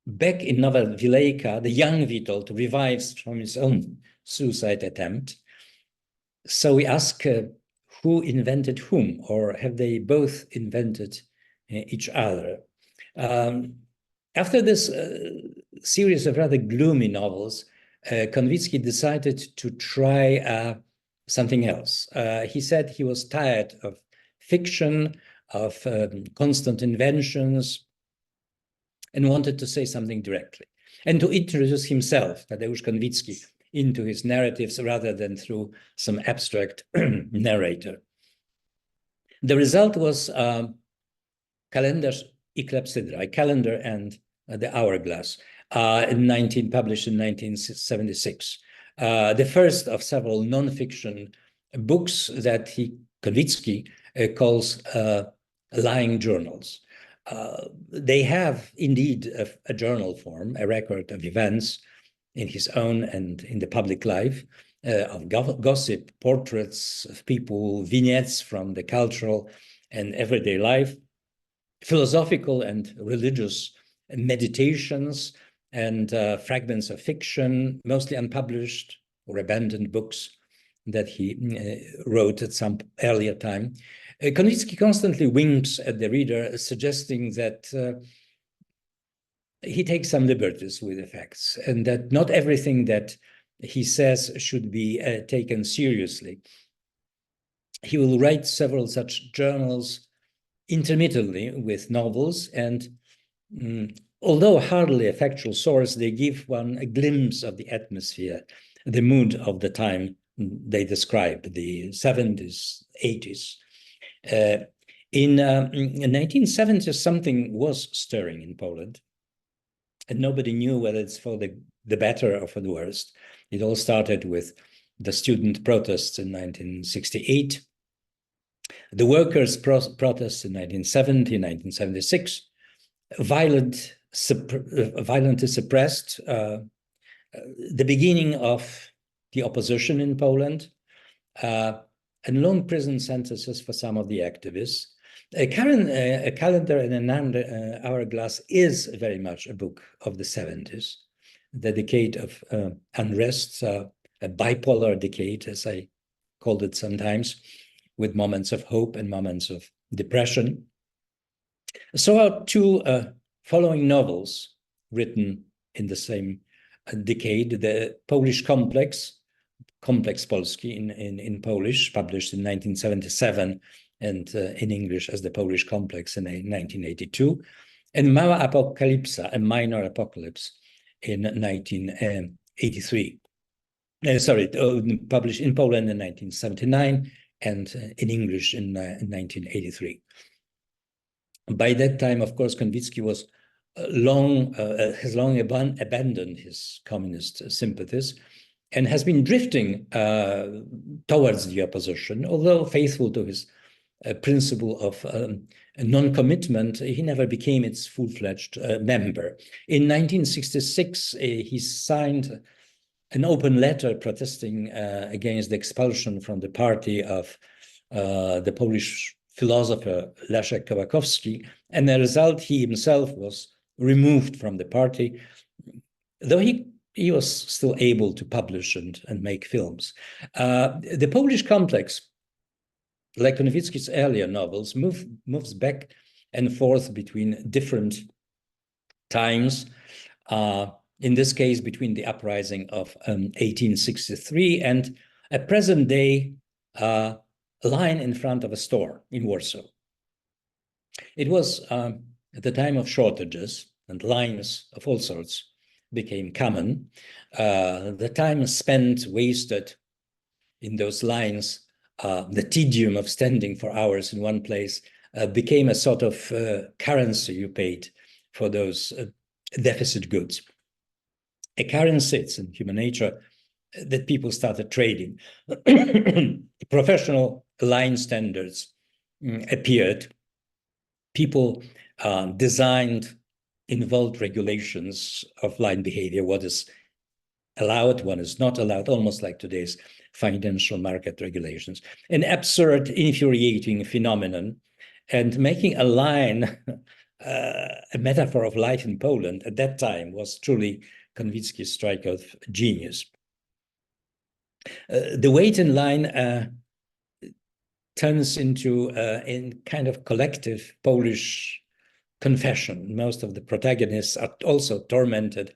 Speaker 3: back in Nowa Wielejka, the young Witold revives from his own suicide attempt. So we ask, who invented whom, or have they both invented each other? After this series of rather gloomy novels, Konwicki decided to try something else. He said he was tired of fiction, of constant inventions, and wanted to say something directly, and to introduce himself, Tadeusz Konwicki, into his narratives rather than through some abstract narrator. The result was Kalendarz i Klepsydra, a calendar and the hourglass, published in 1976. The first of several non-fiction books that Konwicki calls lying journals. They have indeed a journal form, a record of events in his own and in the public life, of gossip, portraits of people, vignettes from the cultural and everyday life, philosophical and religious meditations, and fragments of fiction, mostly unpublished or abandoned books that he wrote at some earlier time. Konwicki constantly winks at the reader, suggesting that he takes some liberties with the facts, and that not everything that he says should be taken seriously. He will write several such journals intermittently with novels, and although hardly a factual source, they give one a glimpse of the atmosphere, the mood of the time they describe, the 70s, 80s. In 1970s, something was stirring in Poland, and nobody knew whether it's for the better or for the worst. It all started with the student protests in 1968, the workers' protests in 1970, 1976, violently suppressed, the beginning of the opposition in Poland, and long prison sentences for some of the activists. A calendar and an hourglass is very much a book of the 70s, the decade of unrest, a bipolar decade, as I called it sometimes, with moments of hope and moments of depression. So our two following novels written in the same decade, the Polish Complex Polski in Polish, published in 1977, and in English as the Polish Complex in 1982, and Mała Apokalipsa, a minor apocalypse, in 1983. Published in Poland in 1979 and in English in 1983. By that time, of course, Konwicki has long abandoned his communist sympathies and has been drifting towards the opposition, although faithful to his principle of non-commitment, he never became its full-fledged member. In 1966, he signed an open letter protesting against the expulsion from the party of the Polish philosopher Leszek Kołakowski, and as a result, he himself was removed from the party, though he was still able to publish and make films. The Polish Complex, like Konwicki's earlier novels, moves back and forth between different times, in this case between the uprising of 1863 and a present-day line in front of a store in Warsaw. It was at the time of shortages, and lines of all sorts became common. The time spent, wasted in those lines, the tedium of standing for hours in one place, became a sort of currency you paid for those deficit goods. A currency, it's in human nature, that people started trading. Professional line standards appeared. People designed involved regulations of line behavior, what is allowed, what is not allowed, almost like today's financial market regulations. An absurd, infuriating phenomenon, and making a line a metaphor of life in Poland at that time was truly Konwicki's strike of genius. The wait in line turns into a kind of collective Polish confession. Most of the protagonists are also tormented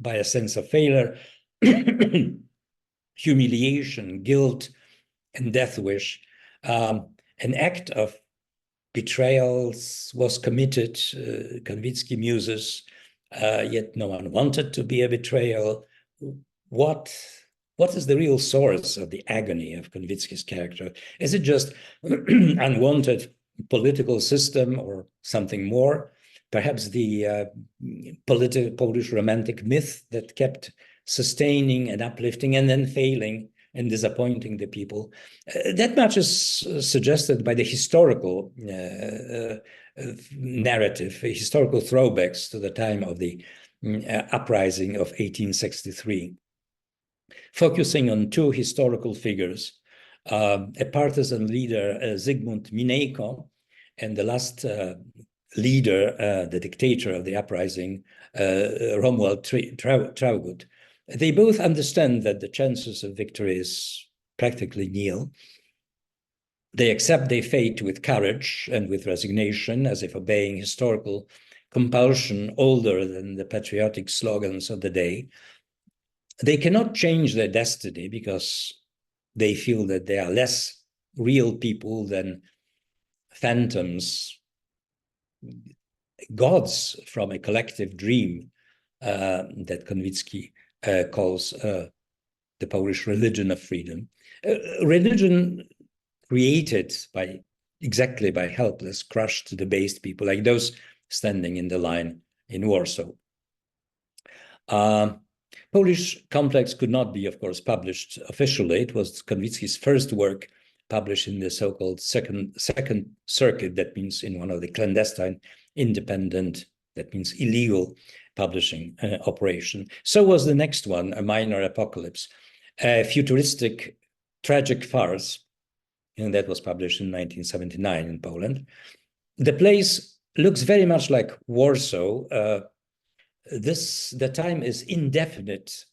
Speaker 3: by a sense of failure, humiliation, guilt, and death wish. An act of betrayal was committed, Konwicki muses, yet no one wanted to be a betrayal. What is the real source of the agony of Konwicki's character? Is it just unwanted political system or something more? Perhaps the Polish romantic myth that kept sustaining and uplifting and then failing and disappointing the people. That much is suggested by the historical narrative, historical throwbacks to the time of the uprising of 1863. Focusing on two historical figures, a partisan leader, Zygmunt Minejko, and the last leader, the dictator of the uprising, Romuald Traugott. They both understand that the chances of victory is practically nil. They accept their fate with courage and with resignation, as if obeying historical compulsion older than the patriotic slogans of the day. They cannot change their destiny because they feel that they are less real people than phantoms, gods from a collective dream that Konwicki calls the Polish religion of freedom. Religion created exactly by helpless, crushed, debased people like those standing in the line in Warsaw. Polish Complex could not be, of course, published officially. It was Konwicki's first work published in the so-called second circuit, that means in one of the clandestine, independent, that means illegal publishing operation. So was the next one, A Minor Apocalypse, a futuristic tragic farce, and that was published in 1979 in Poland. The place looks very much like Warsaw. The time is indefinite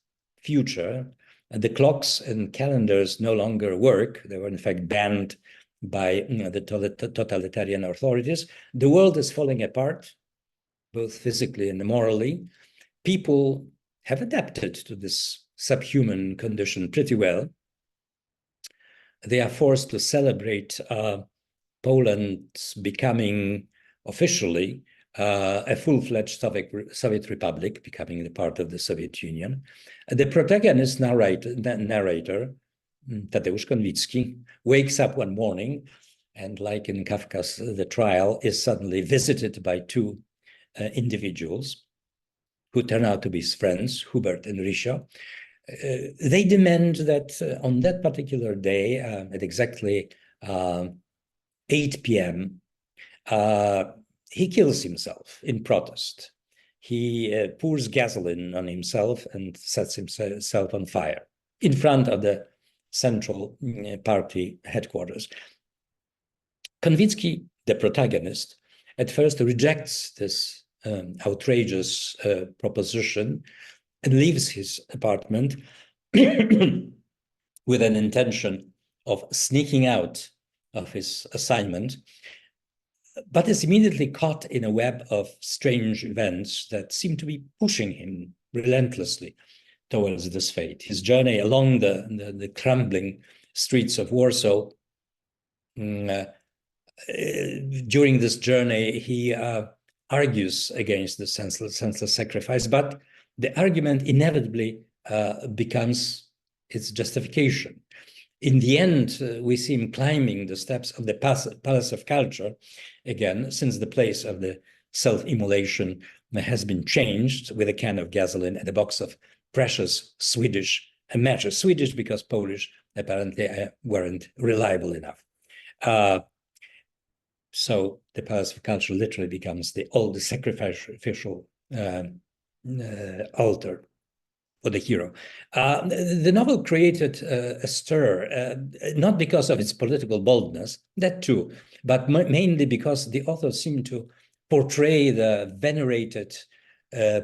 Speaker 3: future. The clocks and calendars no longer work. They were in fact banned by the totalitarian authorities. The world is falling apart, both physically and morally. People have adapted to this subhuman condition pretty well. They are forced to celebrate Poland becoming officially a full-fledged Soviet Republic, becoming a part of the Soviet Union. The protagonist narrator, Tadeusz Konwicki, wakes up one morning and, like in Kafka's The Trial, is suddenly visited by two individuals who turn out to be his friends, Hubert and Risha. They demand that on that particular day, at exactly 8 p.m., he kills himself in protest. He pours gasoline on himself and sets himself on fire in front of the Central Party headquarters. Konwicki, the protagonist, at first rejects this outrageous proposition and leaves his apartment with an intention of sneaking out of his assignment. but is immediately caught in a web of strange events that seem to be pushing him relentlessly towards this fate. His journey along the crumbling streets of Warsaw, during this journey, he argues against the senseless sacrifice, but the argument inevitably becomes its justification. In the end, we see him climbing the steps of the Palace of Culture again, since the place of the self-immolation has been changed, with a can of gasoline and a box of precious Swedish matches. Swedish because Polish apparently weren't reliable enough. So the Palace of Culture literally becomes the sacrificial altar for the hero. The novel created a stir, not because of its political boldness, that too, but mainly because the author seemed to portray the venerated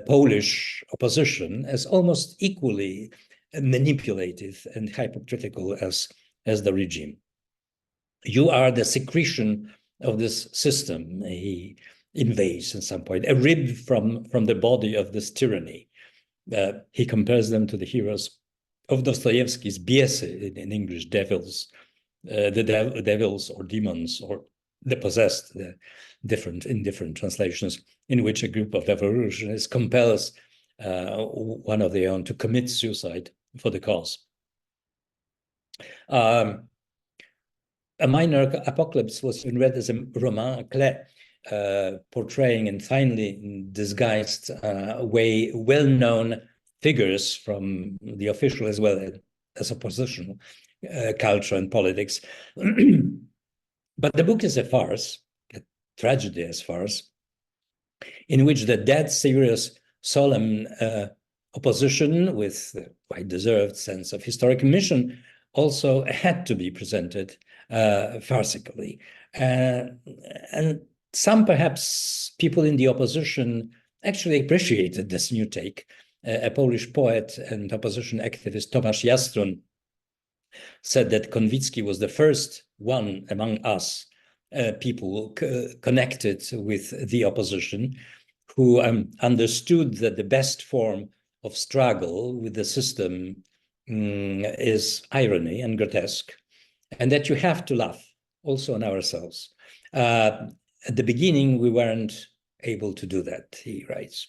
Speaker 3: Polish opposition as almost equally manipulative and hypocritical as the regime. You are the secretion of this system, he invades at some point, a rib from the body of this tyranny. He compares them to the heroes of Dostoevsky's Biesy, in English, devils, the devils or demons or the possessed, in different translations, in which a group of revolutionists compels one of their own to commit suicide for the cause. A Minor Apocalypse was even read as a roman clé, portraying in finely disguised way well-known figures from the official as well as oppositional culture and politics. But the book is a farce, a tragedy as farce, in which the dead serious, solemn opposition with the quite deserved sense of historic mission also had to be presented farcically. And some perhaps people in the opposition actually appreciated this new take. A Polish poet and opposition activist, Tomasz Jastrun, said that Konwicki was the first one among us, people connected with the opposition, who understood that the best form of struggle with the system is irony and grotesque, and that you have to laugh also on ourselves. At the beginning, we weren't able to do that, he writes.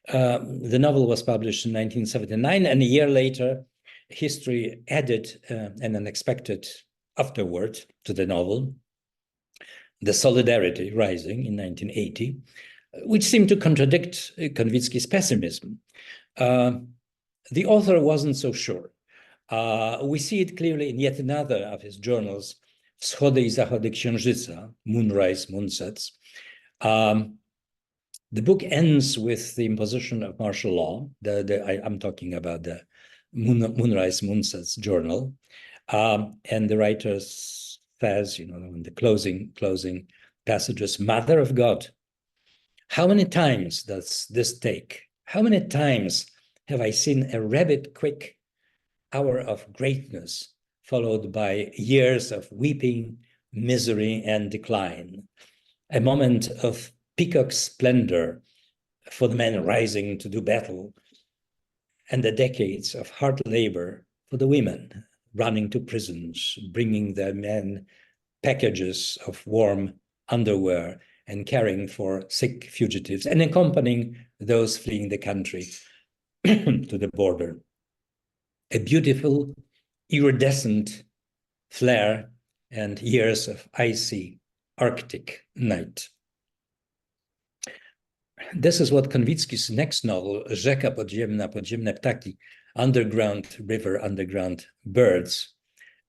Speaker 3: The novel was published in 1979, and a year later, history added an unexpected afterword to the novel, the Solidarity Rising in 1980, which seemed to contradict Konwicki's pessimism. The author wasn't so sure. We see it clearly in yet another of his journals, Wschody i Zachody Księżyca, Moonrise, Moonsets. The book ends with the imposition of martial law. I'm talking about the Moonrise, Moonsets journal. And the writer says, in the closing passages, Mother of God, how many times does this take? How many times have I seen a rabbit-quick hour of greatness followed by years of weeping, misery, and decline, a moment of peacock splendor for the men rising to do battle, and the decades of hard labor for the women running to prisons, bringing their men packages of warm underwear and caring for sick fugitives and accompanying those fleeing the country to the border. A beautiful, iridescent flare and years of icy Arctic night. This is what Konwicki's next novel, Rzeka podziemna, podziemne ptaki, Underground River, Underground Birds,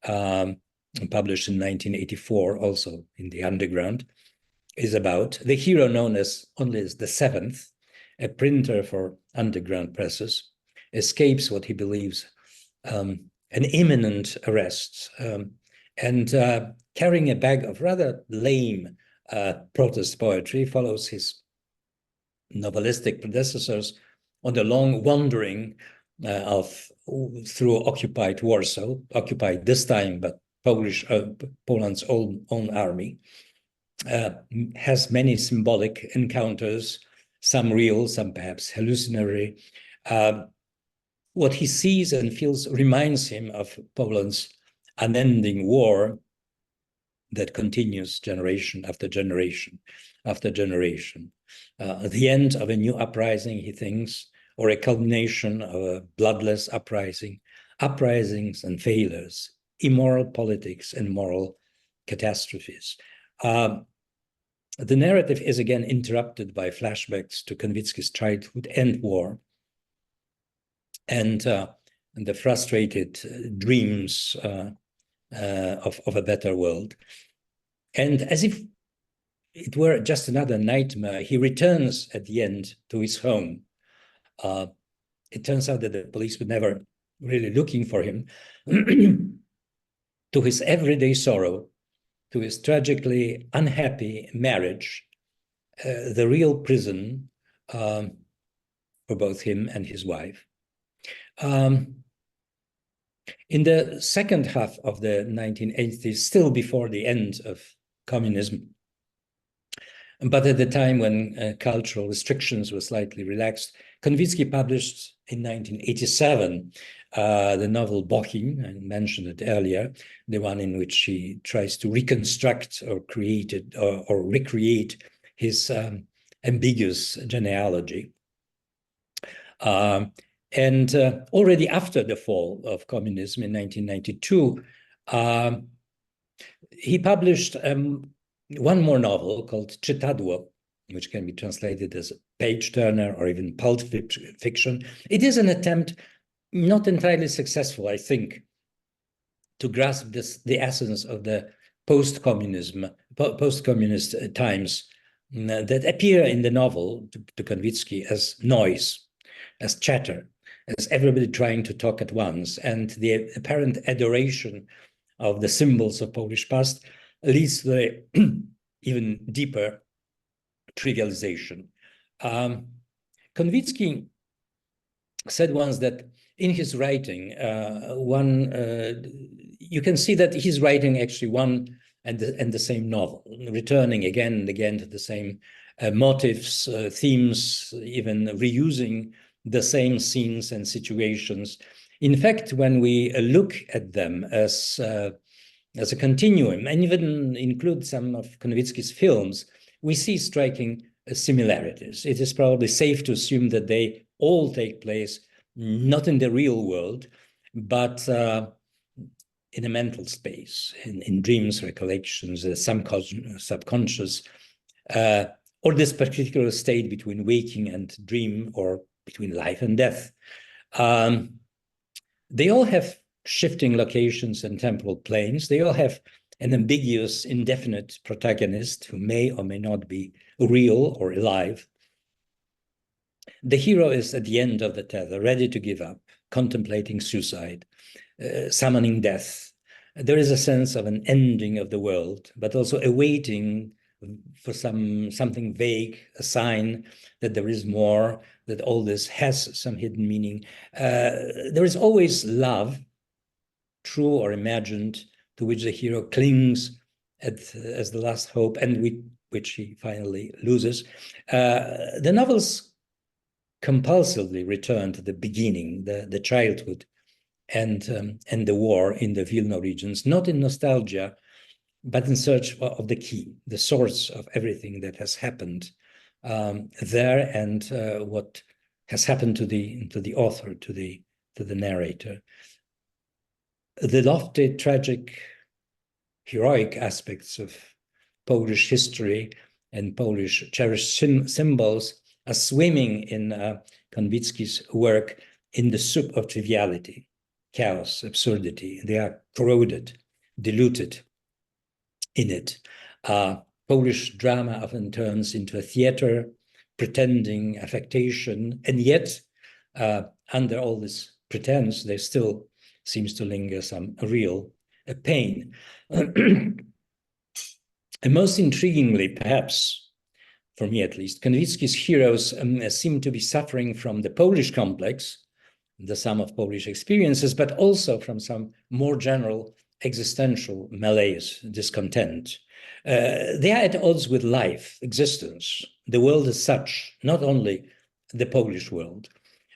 Speaker 3: published in 1984, also in the underground, is about. The hero, known only as the Seventh, a printer for underground presses, escapes what he believes an imminent arrest, and carrying a bag of rather lame protest poetry, follows his novelistic predecessors on the long wandering through occupied Warsaw, occupied this time, but Poland's own army. has many symbolic encounters, some real, some perhaps hallucinatory. What he sees and feels reminds him of Poland's unending war that continues generation after generation after generation. The end of a new uprising, he thinks, or a culmination of a bloodless uprising, uprisings and failures, immoral politics and moral catastrophes. The narrative is again interrupted by flashbacks to Konwicki's childhood and war, and the frustrated dreams of a better world. And as if it were just another nightmare, he returns at the end to his home. It turns out that the police were never really looking for him. To his everyday sorrow, to his tragically unhappy marriage, the real prison for both him and his wife. In the second half of the 1980s, still before the end of communism, but at the time when cultural restrictions were slightly relaxed, Konwicki published in 1987 the novel Bohin, I mentioned it earlier, the one in which he tries to reconstruct or create it or recreate his ambiguous genealogy. And already after the fall of communism in 1992, he published one more novel called Czytadło, which can be translated as page turner or even pulp fiction. It is an attempt, not entirely successful, I think, to grasp the essence of the post-communist times that appear in the novel to Konwicki as noise, as chatter, as everybody trying to talk at once, and the apparent adoration of the symbols of Polish past leads to the even deeper trivialization. Konwicki said once that in his writing, you can see that he's writing actually one and the same novel, returning again and again to the same motifs, themes, even reusing the same scenes and situations. In fact, when we look at them as a continuum, and even include some of Konwicki's films, we see striking similarities. It is probably safe to assume that they all take place not in the real world, but in a mental space, in dreams, recollections, subconscious, or this particular state between waking and dream, or between life and death. They all have shifting locations and temporal planes. They all have an ambiguous, indefinite protagonist who may or may not be real or alive. The hero is at the end of the tether, ready to give up, contemplating suicide, summoning death. There is a sense of an ending of the world, but also awaiting for something vague, a sign that there is more, that all this has some hidden meaning. There is always love, true or imagined, to which the hero clings as the last hope, and which he finally loses. The novels compulsively return to the beginning, the childhood, and the war in the Wilno regions, not in nostalgia, but in search of the key, the source of everything that has happened there, and what has happened to the author, to the narrator. The lofty, tragic, heroic aspects of Polish history and Polish cherished symbols are swimming in Konwicki's work in the soup of triviality, chaos, absurdity. They are corroded, diluted in it. Polish drama often turns into a theater, pretending affectation, and yet under all this pretense, there still seems to linger some real pain. And most intriguingly, perhaps, for me at least, Konwicki's heroes seem to be suffering from the Polish complex, the sum of Polish experiences, but also from some more general
Speaker 4: existential malaise, discontent. They are at odds with life, existence, the world as such, not only the Polish world.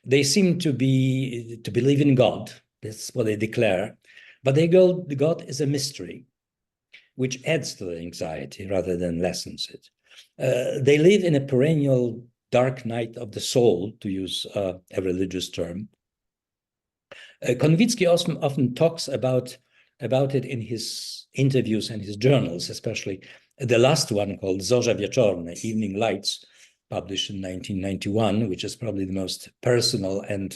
Speaker 4: They seem to believe in God. That's what they declare. But the God is a mystery, which adds to the anxiety rather than lessens it. They live in a perennial dark night of the soul, to use a religious term. Konwicki often talks about it in his interviews and his journals, especially the last one called Zorze Wieczorne, Evening Lights, published in 1991, which is probably the most personal and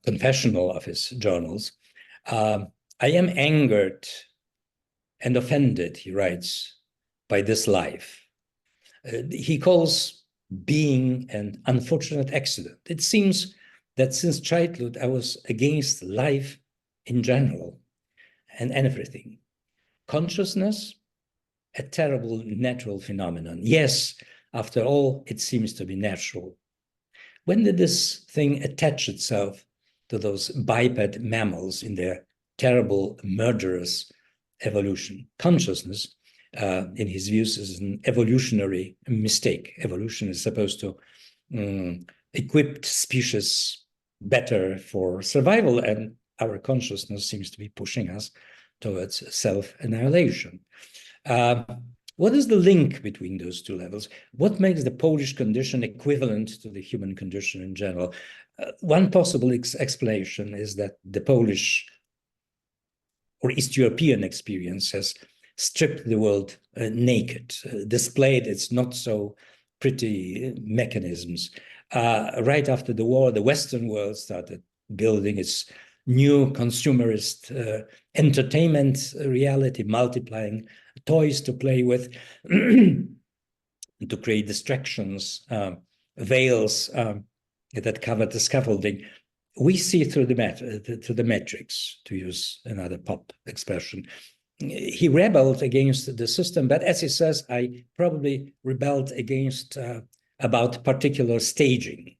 Speaker 4: confessional of his journals. I am angered and offended, he writes, by this life. He calls being an unfortunate accident. It seems that since childhood, I was against life in general and everything. Consciousness, a terrible natural phenomenon. Yes, after all, it seems to be natural. When did this thing attach itself to those biped mammals in their terrible, murderous evolution? Consciousness, in his views, is an evolutionary mistake. Evolution is supposed to equip species better for survival, and our consciousness seems to be pushing us towards self-annihilation. What is the link between those two levels? What makes the Polish condition equivalent to the human condition in general? One possible explanation is that the Polish or East European experience has stripped the world naked, displayed its not so pretty mechanisms. Right after the war, the Western world started building its new consumerist entertainment reality, multiplying toys to play with, to create distractions, veils that cover the scaffolding. We see through the matrix, to use another pop expression. He rebelled against the system, but as he says, I probably rebelled against about particular staging,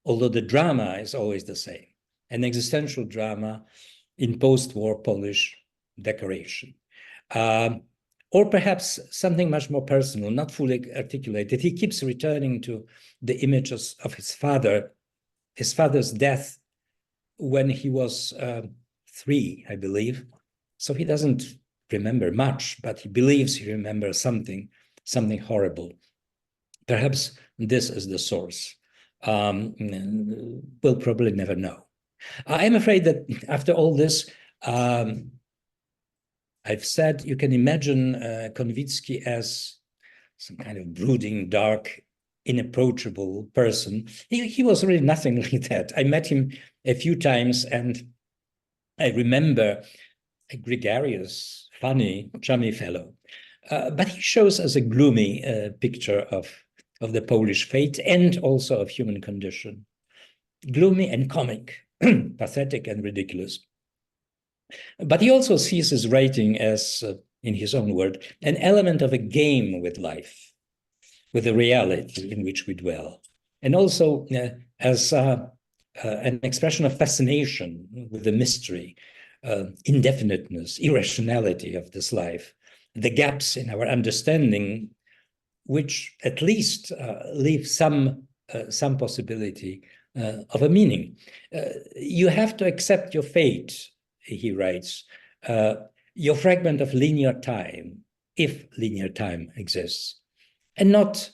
Speaker 4: although the drama is always the same, an existential drama in post-war Polish decoration. Or perhaps something much more personal, not fully articulated. He keeps returning to the images of his father's death when he was 3, I believe. So he doesn't remember much, but he believes he remembers something horrible. Perhaps this is the source. We'll probably never know. I'm afraid that after all this, I've said you can imagine Konwicki as some kind of brooding, dark, inapproachable person. He was really nothing like that. I met him a few times, and I remember a gregarious, funny, chummy fellow. But he shows us a gloomy picture of the Polish fate and also of human condition. Gloomy and comic, pathetic and ridiculous. But he also sees his writing as, in his own word, an element of a game with life, with the reality in which we dwell, and also as an expression of fascination with the mystery, indefiniteness, irrationality of this life, the gaps in our understanding, which at least leave some possibility of a meaning. You have to accept your fate, he writes, your fragment of linear time, if linear time exists, and not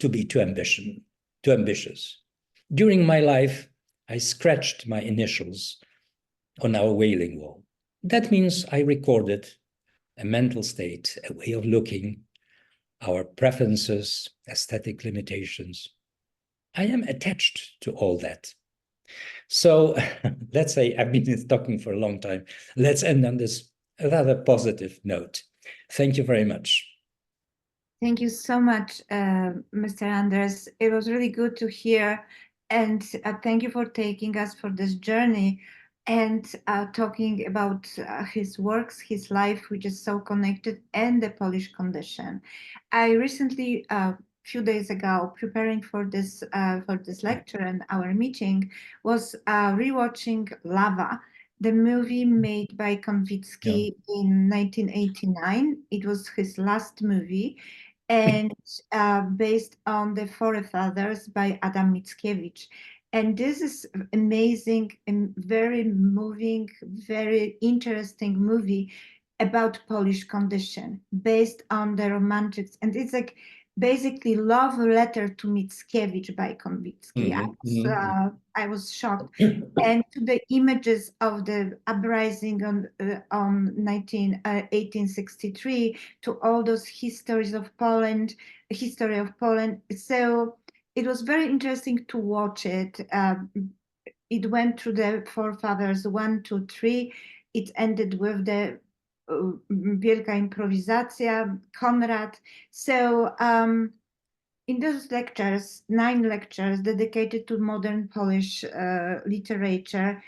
Speaker 4: to be too ambitious. During my life, I scratched my initials on our wailing wall. That means I recorded a mental state, a way of looking, our preferences, aesthetic limitations. I am attached to all that. So let's say I've been talking for a long time. Let's end on this rather positive note. Thank you very much.
Speaker 2: Thank you so much, Mr. Anders. It was really good to hear, and thank you for taking us for this journey and talking about his works, his life, which is so connected, and the Polish condition. I recently, a few days ago, preparing for this lecture and our meeting, was rewatching Lava, the movie made by Konwicki in 1989. It was his last movie, and based on The Forefathers by Adam Mickiewicz. And this is amazing and very moving, very interesting movie about Polish condition based on the romantics. And it's like basically love letter to Mickiewicz by Konwicki. I was shocked. And to the images of the uprising on 1863, to all those histories of Poland, history of Poland. So it was very interesting to watch it. It went through the forefathers 1, 2, 3. It ended with the Wielka Improwizacja, Konrad. So in those lectures, 9 lectures dedicated to modern Polish literature,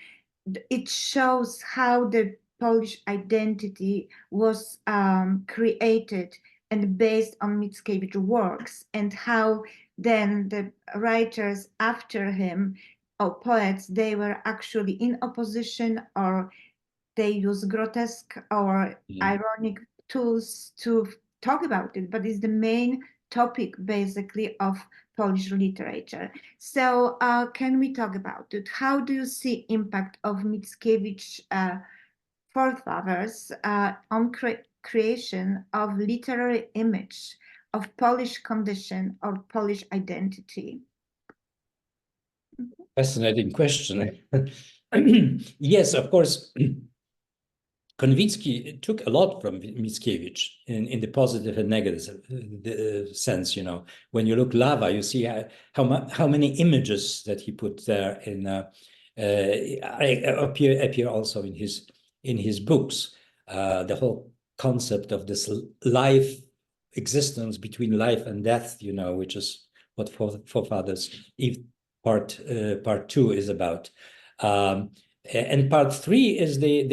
Speaker 2: it shows how the Polish identity was created and based on Mickiewicz works, and how then the writers after him, or poets, they were actually in opposition, or they use grotesque or ironic tools to talk about it, but it's the main topic basically of Polish literature. So can we talk about it? How do you see impact of Mickiewicz forefathers on creation of literary image of Polish condition or Polish identity?
Speaker 4: Fascinating question. Yes, of course. Konwicki took a lot from Mickiewicz in the positive and negative sense. You know, when you look Lava, you see how many images that he put there in appear also in his books. The whole concept of this life existence between life and death, you know, which is what Forefathers part 2 is about. And part 3 is the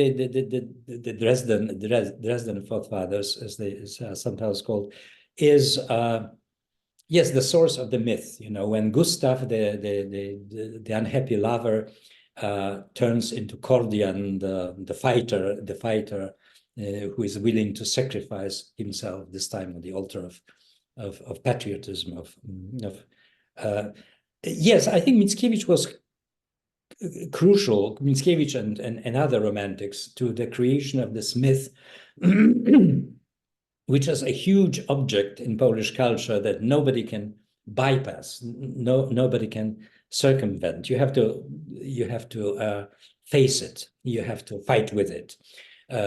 Speaker 4: Dresden Forefathers, as they is sometimes called, is yes, the source of the myth. You know, when Gustav, the unhappy lover, turns into Cordian, the fighter who is willing to sacrifice himself, this time on the altar of patriotism. Yes, I think Mickiewicz was crucial, Mickiewicz and other romantics, to the creation of this myth, which is a huge object in Polish culture that nobody can bypass, nobody can circumvent. You have to face it. You have to fight with it,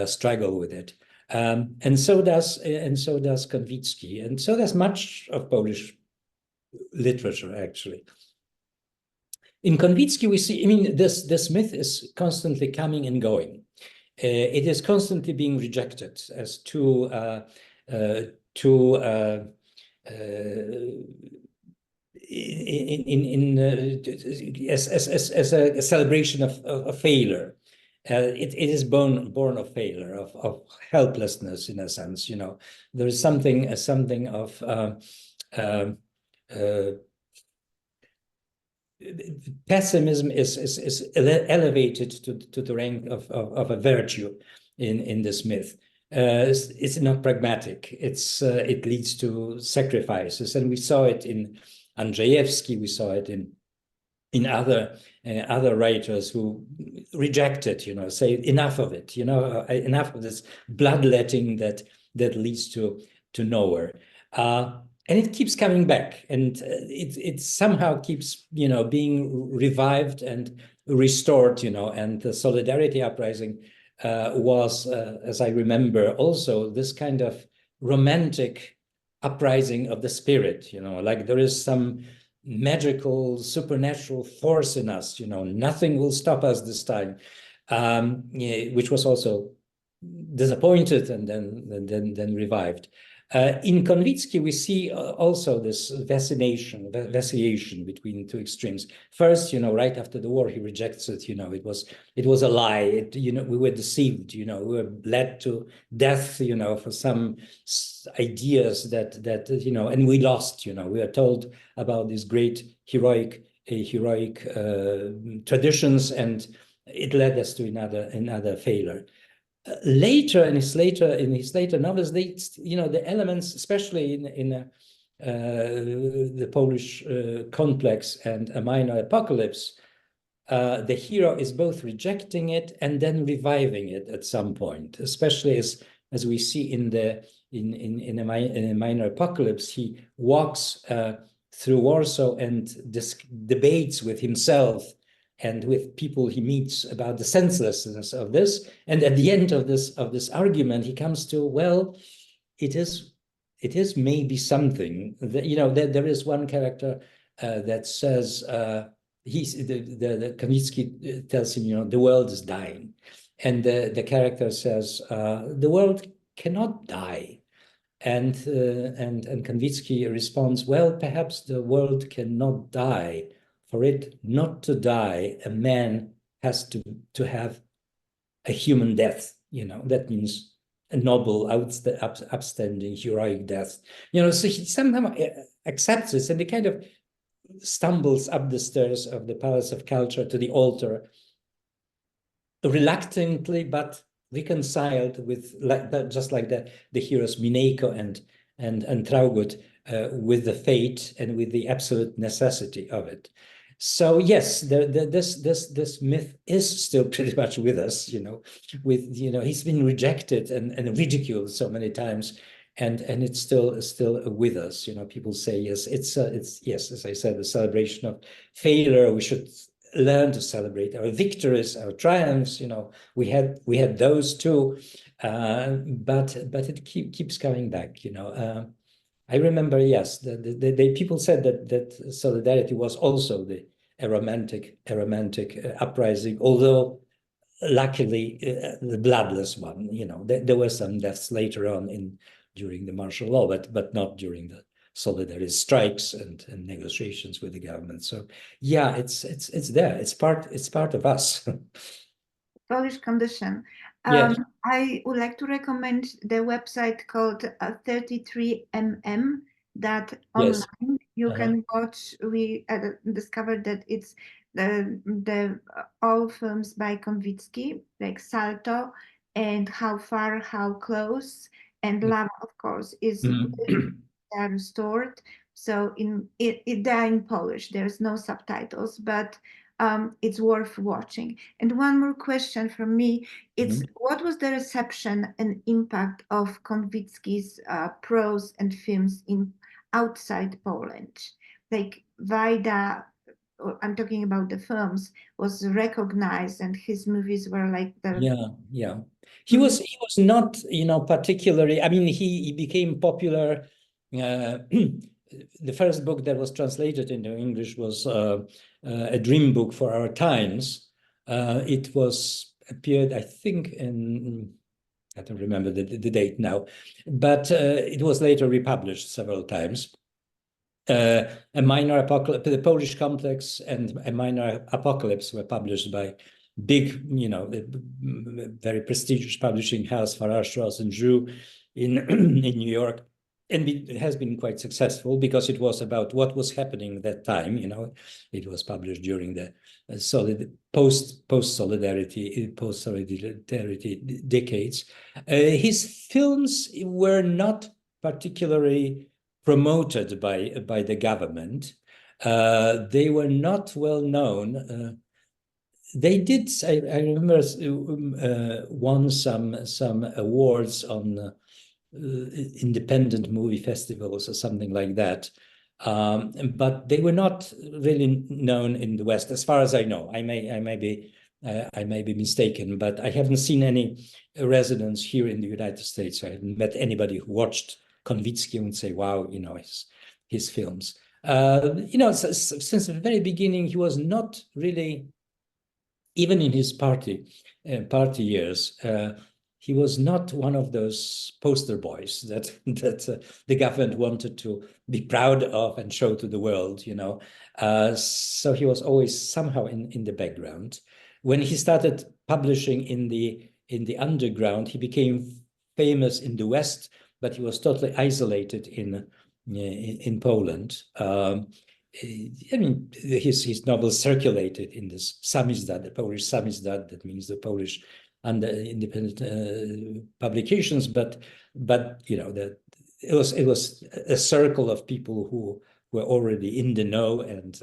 Speaker 4: struggle with it, and so does Konwicki, and so does much of Polish literature, actually. In Konwicki, we see, I mean, this myth is constantly coming and going. It is constantly being rejected as as a celebration of failure. It is born of failure, of helplessness, in a sense. You know, there is something of pessimism is elevated to the rank of a virtue in this myth. It's not pragmatic. It leads to sacrifices, and we saw it in Andrzejewski. We saw it in other writers who rejected, you know, say enough of it, you know, enough of this bloodletting that leads to nowhere. And it keeps coming back, and it somehow keeps, you know, being revived and restored, you know. And the Solidarity uprising was, as I remember, also this kind of romantic uprising of the spirit, you know, like there is some magical supernatural force in us, you know, nothing will stop us this time, which was also disappointed and then revived. In Konwicki, we see also this vacillation between two extremes. First, you know, right after the war, he rejects it. You know, it was a lie. You know, we were deceived. You know, we were led to death. You know, for some ideas that you know, and we lost. You know, we are told about these great heroic traditions, and it led us to another failure. Later in his later novels, the elements, especially in the Polish complex and A Minor Apocalypse, the hero is both rejecting it and then reviving it at some point, especially as we see in A Minor Apocalypse. He walks through Warsaw and debates with himself and with people he meets about the senselessness of this. And at the end of this argument, he comes to, well, it is maybe something that, there is one character that says, the Konwicki tells him, the world is dying. And the character says, the world cannot die. And Konwicki responds, well, perhaps the world cannot die. For it not to die, a man has to have a human death. That means a noble, upstanding, heroic death. So he somehow accepts this, and he kind of stumbles up the stairs of the Palace of Culture to the altar, reluctantly but reconciled with, just like the heroes Minejko and Traugott, with the fate and with the absolute necessity of it. So yes, this myth is still pretty much with us. He's been rejected and ridiculed so many times, and it's still with us. People say yes, it's yes, as I said, a celebration of failure. We should learn to celebrate our victories, our triumphs. We had those too, but it keeps coming back. I remember, yes, the people said that solidarity was also a romantic uprising, although luckily the bloodless one. There were some deaths later on during the martial law, but not during the solidarity strikes and negotiations with the government. So yeah, it's there. It's part of us.
Speaker 2: Polish condition.
Speaker 4: Yes.
Speaker 2: I would like to recommend the website called 33mm that online you can watch. We discovered that it's the all films by Konwicki, like Salto and How Far, How Close, and Love, of course, is they're restored. So they're in Polish. There's no subtitles, but it's worth watching. And one more question from me: it's what was the reception and impact of Konwicki's prose and films outside Poland? Like Wajda, I'm talking about the films, was recognized, and his movies were like the
Speaker 4: He was not particularly. I mean, he became popular. The first book that was translated into English was a dream book for our times. It appeared, I think, I don't remember the date now, but it was later republished several times. A Minor Apocalypse, the Polish Complex, and A Minor Apocalypse were published by big, very prestigious publishing house, Farrar, Straus and Giroux in New York. And it has been quite successful because it was about what was happening at that time. It was published during the post-solidarity decades. His films were not particularly promoted by the government. They were not well known. They did. I remember won some awards on independent movie festivals or something like that, but they were not really known in the West, as far as I know. I may be mistaken, but I haven't seen any residents here in the United States. I haven't met anybody who watched Konwicki and say, "Wow, his films." Since the very beginning, he was not really, even in his party years. He was not one of those poster boys that the government wanted to be proud of and show to the world, So he was always somehow in the background. When he started publishing in the underground, he became famous in the West, but he was totally isolated in Poland. I mean, his novels circulated in this samizdat, the Polish samizdat, that means the Polish and the independent publications, but you know, that it was a circle of people who were already in the know and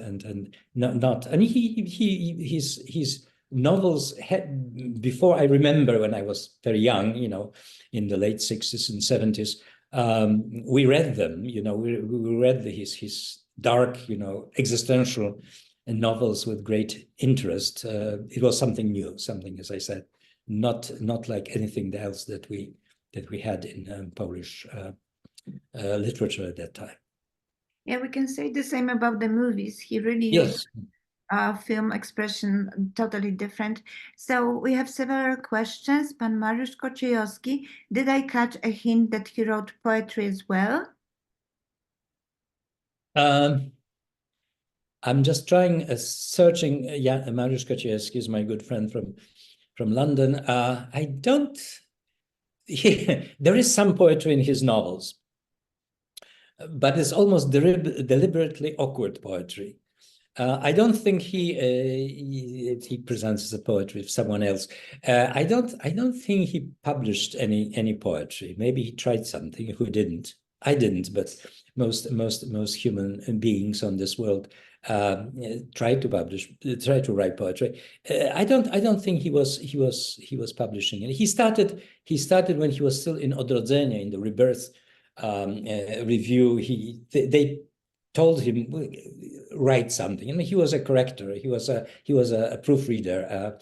Speaker 4: not and his novels had, before I remember when I was very young, you know, in the late 60s and 70s, we read them, you know, we read his dark, you know, existential novels with great interest. It was something new, something, as I said, not like anything else that we had in Polish literature at that time.
Speaker 2: Yeah, we can say the same about the movies. He really used film expression totally different. So we have several questions. Pan Mariusz Koczejowski, did I catch a hint that he wrote poetry as well?
Speaker 4: I'm just searching. Yeah, Mariusz Koczejowski is my good friend from London. I don't. There is some poetry in his novels, but it's almost deliberately awkward poetry. I don't think he presents the poetry of someone else. I don't think he published any poetry. Maybe he tried something. Who didn't? I didn't, but most human beings on this world try to write poetry. I don't think he was publishing it. He started when he was still in Odrodzenie, in the Rebirth review. They told him, write something. I mean, he was a corrector. He was a proofreader, a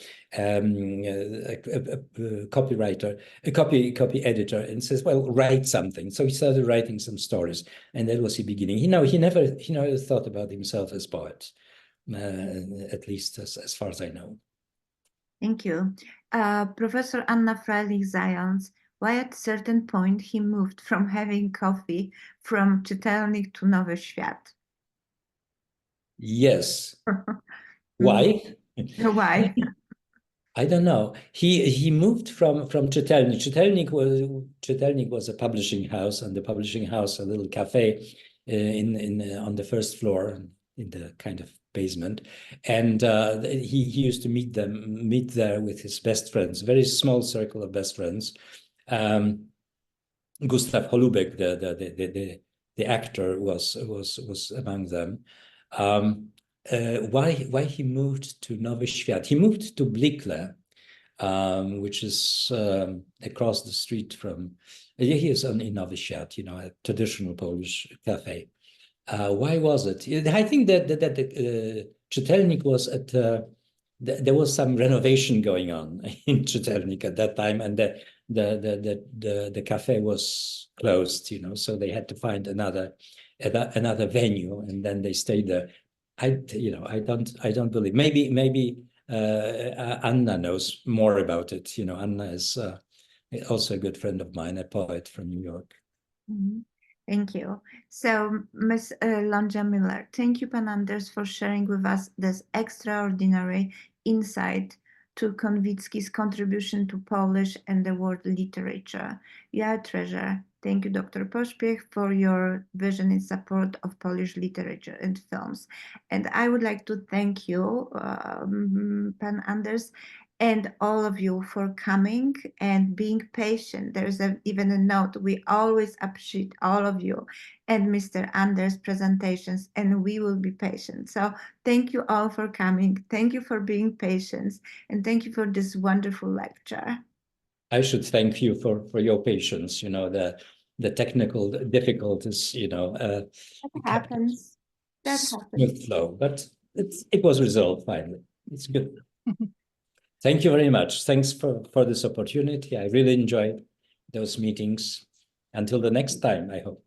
Speaker 4: copywriter, a copy editor, and says, well, write something. So he started writing some stories, and that was the beginning. He never thought about himself as poet, at least as far as I know.
Speaker 2: Thank you. Professor Anna Freilich-Zając, why at a certain point he moved from having coffee from Czytelnik to Nowy Świat?
Speaker 4: Yes. Why?
Speaker 2: Why?
Speaker 4: I don't know. He moved from Czytelnik. Czytelnik was a publishing house, and the publishing house, a little cafe on the first floor in the kind of basement, and he used to meet there with his best friends, very small circle of best friends. Gustav Holubek, the actor, was among them. Why he moved to Nowy Świat? He moved to Blikle, which is across the street from. He is in Nowy Świat, you know, a traditional Polish cafe. Why was it? I think that Czytelnik was at. There was some renovation going on in Czytelnik at that time, and the cafe was closed, you know, so they had to find another venue, and then they stayed there. I don't believe. Maybe Anna knows more about it. You know, Anna is also a good friend of mine, a poet from New York.
Speaker 2: Mm-hmm. Thank you. So, Ms. Lonja Miller, thank you, Pan Anders, for sharing with us this extraordinary insight to Konwicki's contribution to Polish and the world literature. You are a treasure. Thank you, Dr. Pośpiech, for your vision in support of Polish literature and films. And I would like to thank you, Pan Anders, and all of you for coming and being patient. There's even a note. We always appreciate all of you and Mr. Anders' presentations, and we will be patient. So thank you all for coming. Thank you for being patient, and thank you for this wonderful lecture.
Speaker 4: I should thank you for your patience. You know, the technical difficulties, you know.
Speaker 2: That happens. That happens.
Speaker 4: Smooth flow, but it was resolved finally. It's good. Thank you very much. Thanks for this opportunity. I really enjoyed those meetings. Until the next time, I hope.